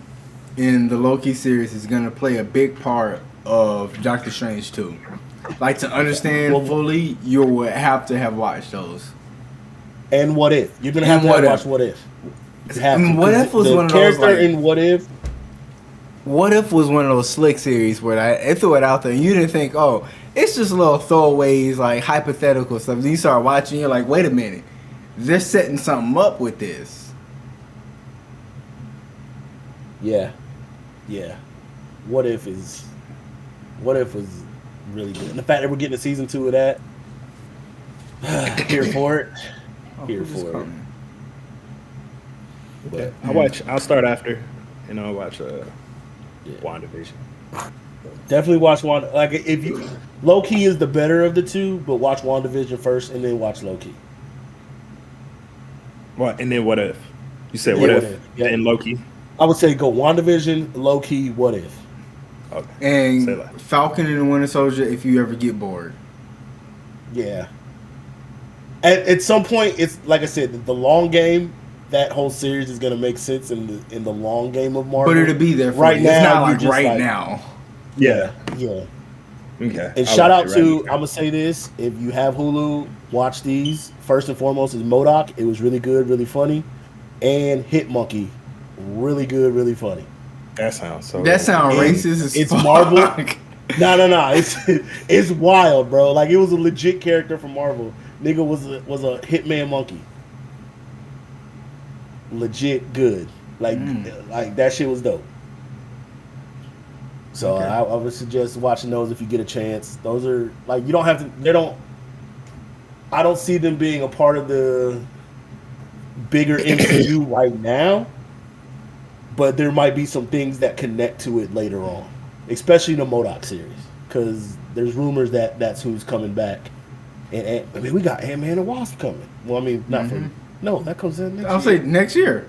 in the Loki series is gonna play a big part of Doctor Strange 2. Like, to understand fully, you would have to have watched those. And What If? You're gonna have to watch What If. What If was one of those character in What If. What If was one of those slick series where they threw it out there and you didn't think, oh, it's just little throwaways, like hypothetical stuff. Then you start watching, you're like, wait a minute, they're setting something up with this. Yeah. What If was really good. And the fact that we're getting a season 2 of that, here for it. Here for it. But I'll start after, and I'll watch WandaVision. Definitely watch Wanda. Like, if you, Loki is the better of the two, but watch WandaVision first and then watch Loki. What? And then What If? You said What If? Yeah. And Loki? I would say go WandaVision, Loki, What If. Okay. And Falcon and the Winter Soldier if you ever get bored. Yeah. At some point, it's like I said, the long game. That whole series is gonna make sense in the long game of Marvel. But it'll be there for right you. now. It's not like right right now. Yeah. Okay. And shout out to, I'm gonna say this: if you have Hulu, watch these. First and foremost is MODOK. It was really good, really funny, and Hit Monkey, really good, really funny. That sounds so. That sounds racist as It's fuck. Marvel. No. It's wild, bro. Like, it was a legit character from Marvel. Nigga was a hitman monkey. Legit good. Like that shit was dope. So I would suggest watching those if you get a chance. Those are like you don't have to. They don't. I don't see them being a part of the bigger MCU right now, but there might be some things that connect to it later on, especially the MODOK series, because there's rumors that that's who's coming back. And I mean, we got Ant-Man and Wasp coming. Well, I mean, not for no, that comes in next year. I'll say next year.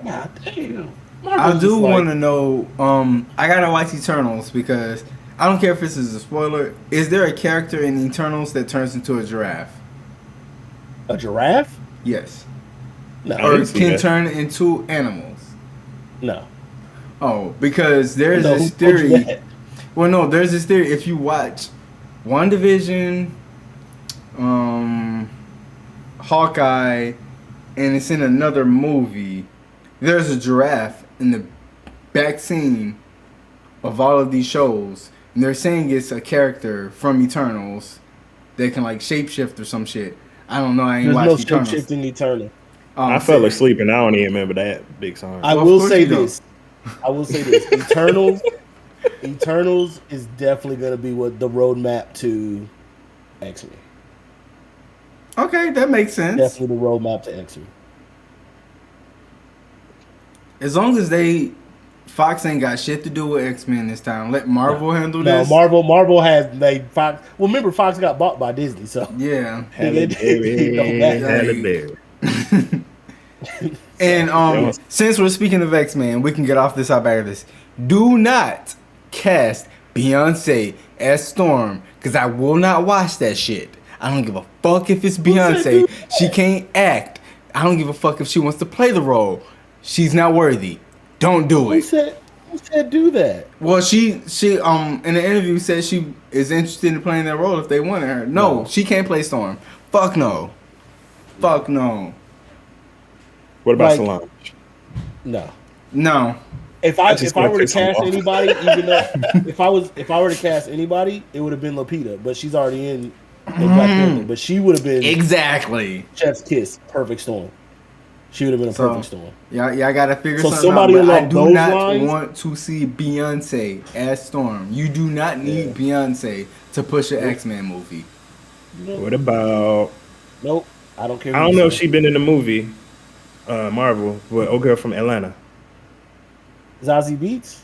God damn. I do want to know. I gotta watch Eternals because I don't care if this is a spoiler. Is there a character in Eternals that turns into a giraffe? A giraffe? Yes. No. Or can turn into animals? No. Oh, because there's this theory. Well, no, there's this theory. If you watch WandaVision, Hawkeye, and it's in another movie, there's a giraffe in the back scene of all of these shows, and they're saying it's a character from Eternals that can like shapeshift or some shit. I don't know. I ain't watched Eternals. There's no shapeshifting Eternal. I fell asleep and I don't even remember that big song. I will say this. Eternals is definitely going to be what the roadmap to X-Men. Okay, that makes sense. Definitely the roadmap to X-Men. As long as Fox ain't got shit to do with X-Men this time. Let Marvel handle this. No, Marvel has made Fox. Well, remember Fox got bought by Disney, so yeah. And since we're speaking of X-Men, we can get off this out of this. Do not cast Beyonce as Storm, because I will not watch that shit. I don't give a fuck if it's Beyonce. She can't act. I don't give a fuck if she wants to play the role. She's not worthy. Don't do it. Who said do that? Well, she in the interview said she is interested in playing that role if they wanted her. No, she can't play Storm. Fuck no. Fuck no. What about Solange? No. If I were to cast anybody, even though if I were to cast anybody, it would have been Lupita, but she's already in Black Panther. But she would have been exactly Chef's Kiss, perfect Storm. She would have been a perfect Storm. Yeah, I gotta figure something somebody out. I do not lines, want to see Beyonce as Storm. You do not need Beyonce to push an X-Men movie. What about? Nope, I don't care. I don't know if she been in the movie, Marvel, but old girl from Atlanta. Zazie Beetz?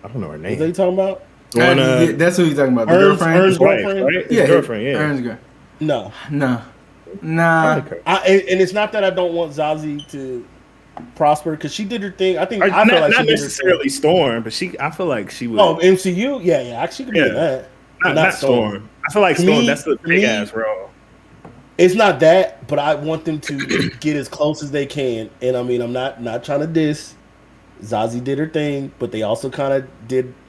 I don't know her name. What are you talking about? That's what you're talking about. The girlfriend? Ern's girlfriend? Right? Yeah, girlfriend, yeah. Ern's girl. No. Nah. And it's not that I don't want Zazie to prosper, because she did her thing. I feel like not necessarily Storm, but I feel like she would. Oh, MCU? Yeah, she could be in that. Not Storm. I feel like Storm, that's the big ass role. It's not that, but I want them to get as close as they can. And I mean, I'm not trying to diss. Zazie did her thing, but they also kind of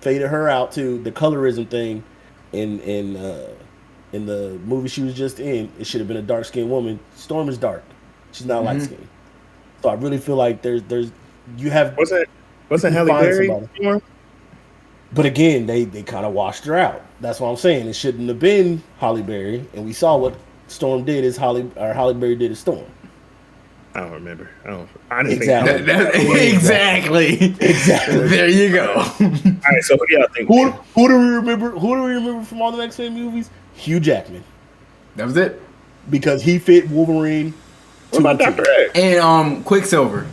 faded her out too. The colorism thing in the movie she was just in, it should have been a dark skinned woman. Storm is dark. She's not light skinned. So I really feel like there's you have wasn't Halle Berry? But again, they kind of washed her out. That's what I'm saying. It shouldn't have been Halle Berry, and we saw what Storm did as Halle Berry did as Storm. I don't remember. I didn't exactly. Exactly. There you go. All right, so who do y'all think? Who do we remember? Who do we remember from all the X-Men movies? Hugh Jackman. That was it. Because he fit Wolverine. What about Dr. X? And Quicksilver.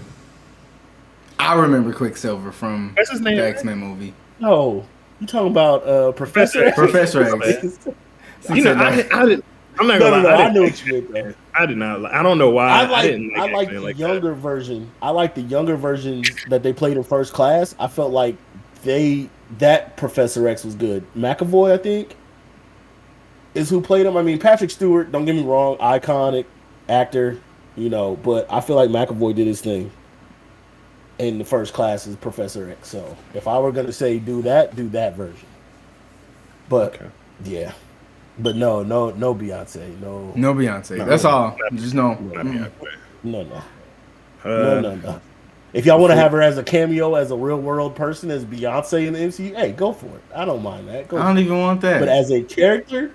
I remember Quicksilver from What's his name? The X-Men movie. No, you talking about Professor X? Professor X. You know, I'm not gonna lie. I know what you meant though. I did not. I don't know why. I like the younger version. I like the younger versions that they played in First Class. I felt like that Professor X was good. McAvoy, I think, is who played him. I mean, Patrick Stewart. Don't get me wrong, iconic actor, but I feel like McAvoy did his thing in the First Class as Professor X. So if I were gonna say do that version. But yeah. But no Beyonce, no Beyonce. That's all. Just no. No. If y'all want to have her as a cameo, as a real world person, as Beyonce in the MCU, hey, go for it. I don't mind that. I don't even want that. But as a character,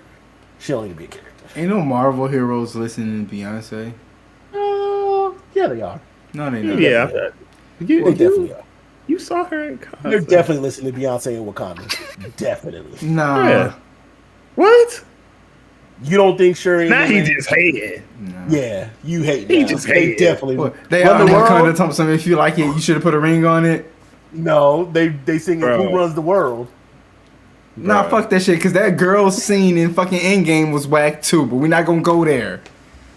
she don't need to be a character. Ain't no Marvel heroes listening to Beyonce. Yeah, they are. No, they not. Yeah, they definitely are. You saw her in concert. They're definitely listening to Beyonce and Wakanda. Definitely. Nah. Yeah. What? You don't think Shuri? Now he just hating. Nah. Yeah, you hate. He now. just They hated. definitely. What, they Run are the Wakanda world? talking something. If you like it, you should have put a ring on it. No, they sing Bro. Who Runs the World. Nah, Bruh. fuck that shit. Cause that girl scene in fucking Endgame was whack too. But we're not gonna go there.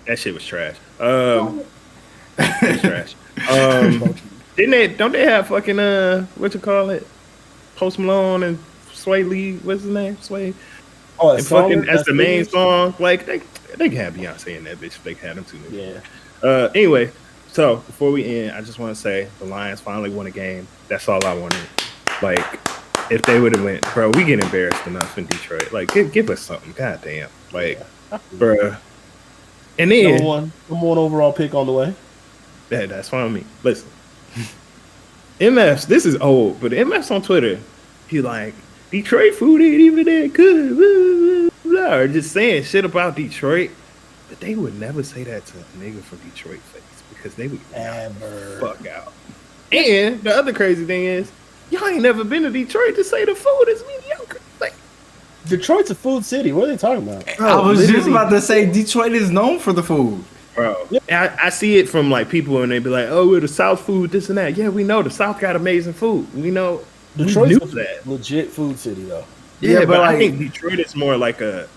That shit was trash. It was trash. Don't they have fucking what you call it? Post Malone and Sway Lee. What's his name? Sway. Oh, And fucking that's the main song. Like they can have Beyonce in that bitch if they had them too. Yeah. Anyway, so before we end, I just want to say the Lions finally won a game. That's all I wanted. Like, if they would have went, bro, we get embarrassed enough in Detroit. Like, give us something. God damn. Like, bro. And then number one overall pick on the way. that's fine with me. Listen, MFs. This is old, but MFs on Twitter, he like Detroit food ain't even that good. Blah, blah, blah, or just saying shit about Detroit. But they would never say that to a nigga from Detroit face because they would Ever. fuck out. And the other crazy thing is, y'all ain't never been to Detroit to say the food is mediocre. Like, Detroit's a food city. What are they talking about? I was just literally- about to say Detroit is known for the food. bro, I see it from like people and they be like, oh, we're the South food, this and that. Yeah, we know the South got amazing food. We know. Detroit's we a knew that. legit food city though. Yeah, but I like- think Detroit is more like a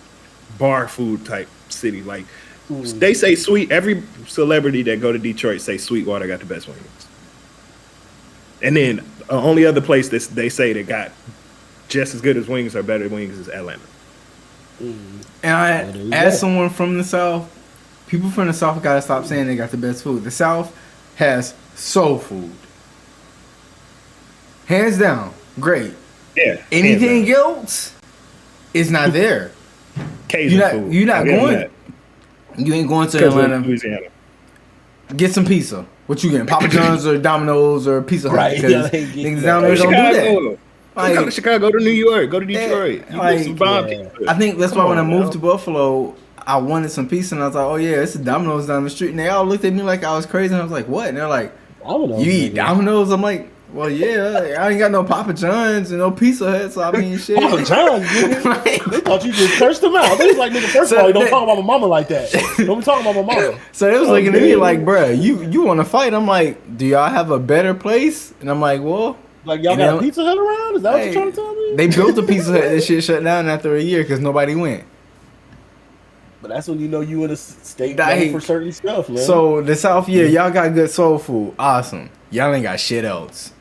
bar food type city. Like they say every celebrity that go to Detroit say Sweetwater got the best wings. And then the only other place that they say that got just as good as wings or better wings is Atlanta. And as someone from the South, people from the South gotta stop saying they got the best food. The South has soul food. Hands down, great. Yeah. Anything else is not there. Cajun You're not- food. you're not I'll give them going- that. You ain't going to 'Cause of Atlanta. Louisiana. Get some pizza. What you getting? Papa John's or Domino's or Pizza Hut? Right, Because yeah, they get niggas that. down there don't do that. Chicago. Like- Go to Chicago, go to New York, go to Detroit. You like, get some bomb yeah. pizza. I think that's Come why when I on, moved yo. to Buffalo, I wanted some pizza, and I was like, "Oh yeah, it's a Domino's down the street." And they all looked at me like I was crazy, and I was like, "What?" And they're like, I don't know. "You eat Domino's?" I'm like, "Well, yeah, I ain't got no Papa John's and no Pizza Hut, so I mean, shit." Papa John's, nigga. Like- They thought you just cursed them out. They was like, nigga, first So of all, you don't they- talk about my mama like that. Don't be talking about my mama. So they was Oh, looking at me man. like, "Bruh, you want to fight?" I'm like, "Do y'all have a better place?" And I'm like, "Well." Like, y'all You got know- a Pizza Hut around? Is that what Hey, you're trying to tell me? They built a Pizza Hut. That shit shut down after a year because nobody went. But that's when you know you in a state Like, known for certain stuff, man. So the South, yeah, y'all got good soul food. Awesome. Y'all ain't got shit else.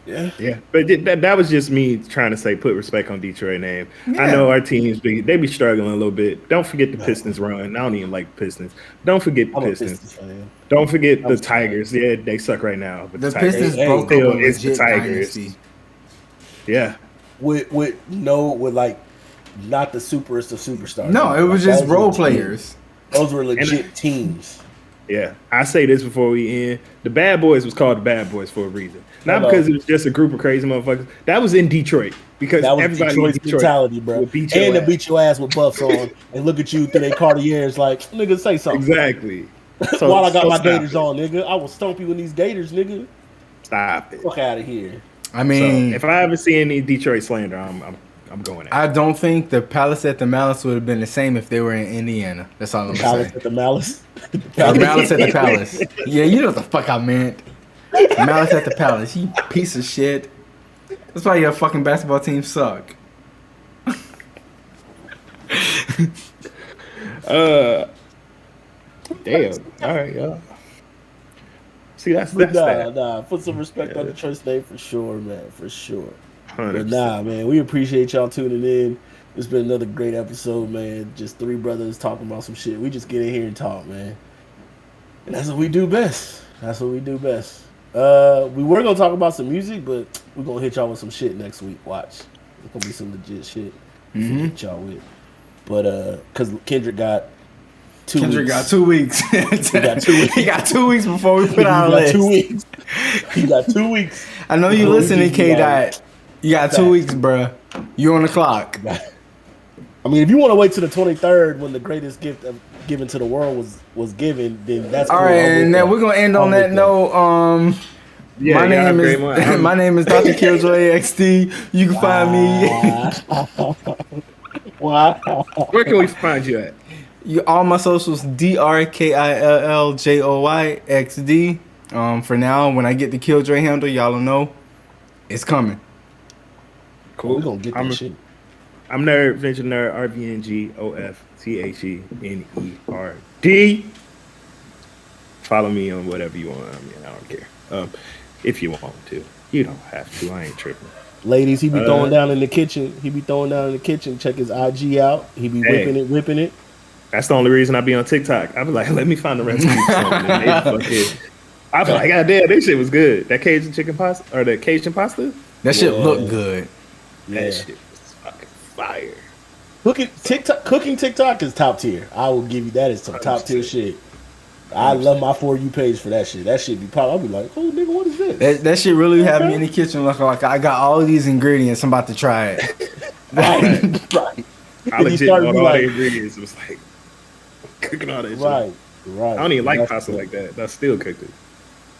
yeah. Yeah, but that was just me trying to say put respect on Detroit name. Yeah. I know our teams they be struggling a little bit. Don't forget the Pistons run. I don't even like Pistons. Don't forget the I'm a Pistons. Pistons fan. Don't forget the was- Tigers. Yeah, they suck right now. But The Tigers, Pistons Hey, broke up still, a it's the legit Tigers. dynasty. Yeah, With like not the superest of superstars. No, it was Like, just those role were players. Those were legit teams. yeah. I say this before we end. The Bad Boys was called the Bad Boys for a reason. Not Hello. because it was just a group of crazy motherfuckers. That was in Detroit. Because That was everybody Detroit's in Detroit mentality, bro. would beat your And to ass. beat your ass with buffs on and look at you through their Cartiers like, nigga, say something. Exactly. While I got my stop gators it. on, nigga. I will stomp you in these gators, nigga. Stop it. Fuck out of here. I So mean, if I ever see any Detroit slander, I'm going at. I don't think the Palace at the Malice would have been the same if they were in Indiana. That's all I'm gonna Palace say. at the Malice. Or Malice at the Palace. Yeah, you know what the fuck I meant. Malice at the Palace. You piece of shit. That's why your fucking basketball team suck. Damn. All right, y'all. See, that's But that. nah. Put some respect on the Detroit's name for sure, man. For sure. 100%. But nah, man, we appreciate y'all tuning in. It's been another great episode, man. Just three brothers talking about some shit. We just get in here and talk, man. And that's what we do best. That's what we do best. We were gonna talk about some music, but we're gonna hit y'all with some shit next week. Watch. It's gonna be some legit shit to hit y'all with. But cause Kendrick got 2 Kendrick weeks. got 2 weeks. He got 2 weeks. He got 2 weeks before we put out a He got list. 2 weeks. He got 2 weeks. I know you Before we listening, get K. you out. Dot. You got 2 weeks, bruh. You on the clock. I mean, if you want to wait to the 23rd when the greatest gift given to the world was given, then that's All cool. right, I'll and wait then there. we're gonna end on I'll that wait note. Yeah, my name is DrKillJoyXD. You can find me. Wow. Where can we find you at? All my socials, DrKillJoyXD. For now, when I get the Killjoy handle, y'all will know it's coming. Cool. We're gonna get that shit. I'm RvngoftheNERD, RvngoftheNERD. Follow me on whatever you want. I mean, I don't care. If you want to. You don't have to. I ain't tripping. Ladies, he be throwing down in the kitchen. Check his IG out. He be whipping it. That's the only reason I be on TikTok. I be like, let me find the recipe for something. I be like, God damn, that shit was good. That Cajun chicken pasta or the Cajun pasta? That shit looked good. That shit was fucking fire. Cooking TikTok is top tier. I will give you that. Is some top tier shit. I love my For You page for that shit. That shit be popping. I'll be like, oh, nigga, what is this? That shit really have me in the kitchen looking like I got all of these ingredients. I'm about to try it. Right. I legit bought all the ingredients. It was like cooking all that shit. Right. I don't even like pasta like that. I still cooked it.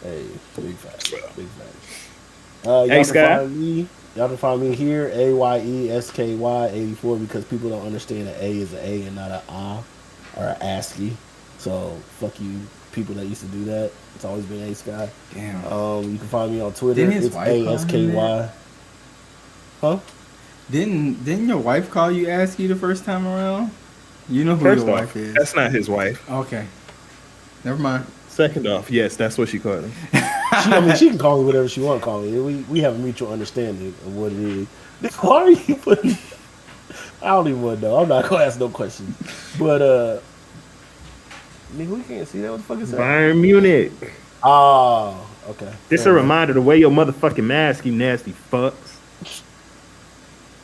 Hey, big facts. Hey, Sky. Y'all can find me here, AYESKY84, because people don't understand that A is an A and not an A or an ASky. So fuck you, people that used to do that. It's always been ASky. Damn. You can find me on Twitter. It's ASKY. Huh? Didn't your wife call you ASky the first time around? You know who your wife is. That's not his wife. Okay. Never mind. Second off, yes, that's what she called him. She can call me whatever she want to call me. We have a mutual understanding of what it is. Why are you putting? I don't even want to know. I'm not gonna ask no questions. But nigga, we can't see that. What the fuck is that? Bayern Munich. Oh, okay. This a reminder to wear your motherfucking mask, you nasty fucks.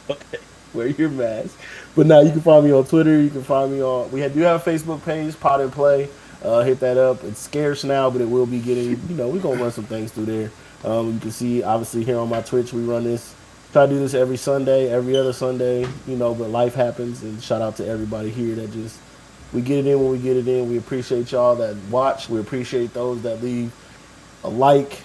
Okay, wear your mask. But now you can find me on Twitter. You can find me on. We do have a Facebook page, Pod and Play. Hit that up. It's scarce now, but it will be getting. We're gonna run some things through there. You can see, obviously, here on my Twitch, we run this. Try to do this every Sunday, every other Sunday. But life happens, and shout out to everybody here that just. We get it in when we get it in. We appreciate y'all that watch. We appreciate those that leave a like.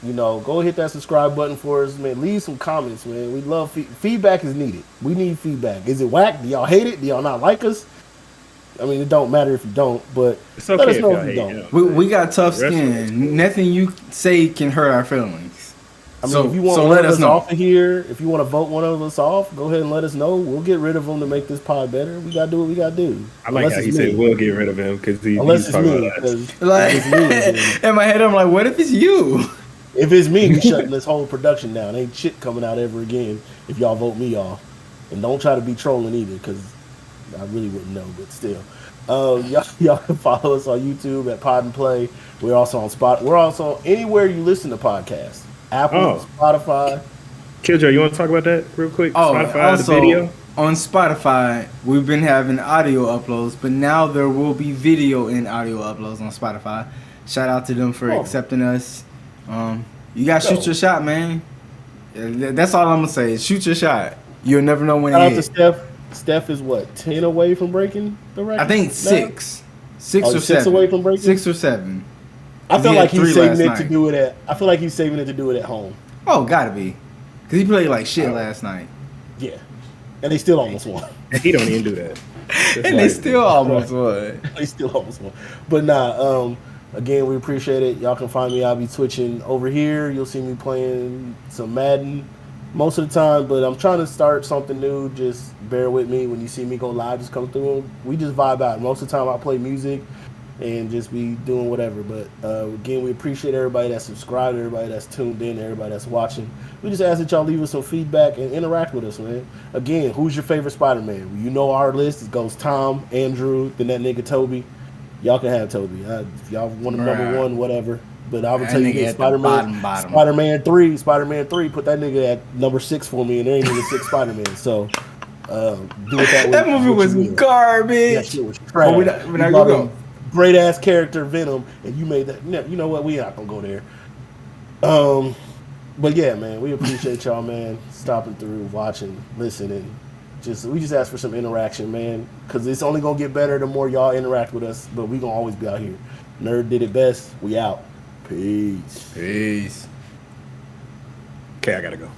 Go hit that subscribe button for us, man. Leave some comments, man. We love feedback is needed. We need feedback. Is it whack? Do y'all hate it? Do y'all not like us? I mean, it don't matter if you don't, but it's okay let us know if you don't. We got tough skin. Nothing you say can hurt our feelings. I mean, if you want one of us off of here, if you want to vote one of us off, go ahead and let us know. We'll get rid of them to make this pod better. We gotta do what we gotta do. I like how he said we'll get rid of him because he's talking about us. In my head, I'm like, what if it's you? If it's me, we shutting this whole production down. Ain't shit coming out ever again if y'all vote me off. And don't try to be trolling either, because I really wouldn't know, but still. Y'all can follow us on YouTube at Pod and Play. We're also on Spot. We're also anywhere you listen to podcasts. Apple, Spotify. Killjoy, you want to talk about that real quick? Spotify, also, the video? On Spotify, we've been having audio uploads, but now there will be video and audio uploads on Spotify. Shout out to them for accepting us. You got to shoot your shot, man. That's all I'm going to say. Shoot your shot. You'll never know when it hits. Shout out to Steph. Steph is what, 10 away from breaking the record? I think 6. 6 or 7. 6 away from breaking? 6 or 7. I feel like he's saving it to do it at. I feel like he's saving it to do it at home. Oh, gotta be, because he played like shit last night. Yeah, and they still almost won. He don't even do that. And they still almost won. They still almost won. But nah. Again, we appreciate it. Y'all can find me. I'll be twitching over here. You'll see me playing some Madden most of the time, but I'm trying to start something new. Just bear with me. When you see me go live, just come through. We just vibe out. Most of the time, I play music and just be doing whatever. But again, we appreciate everybody that's subscribed, everybody that's tuned in, everybody that's watching. We just ask that y'all leave us some feedback and interact with us, man. Again, who's your favorite Spider-Man? You know our list. It goes Tom, Andrew, then that nigga Toby. Y'all can have Toby. If y'all want a number one, whatever. But I will tell you this, Spider-Man 3, put that nigga at number 6 for me, and there ain't even 6 Spider-Man. So do it that way. That movie was garbage. That shit was trash. We're not gonna great ass character Venom, and you made that. You know what? We not gonna go there. But yeah, man, we appreciate y'all, man, stopping through, watching, listening. We just ask for some interaction, man, because it's only gonna get better the more y'all interact with us. But we gonna always be out here. Nerd did it best. We out. Peace. Peace. Okay, I gotta go.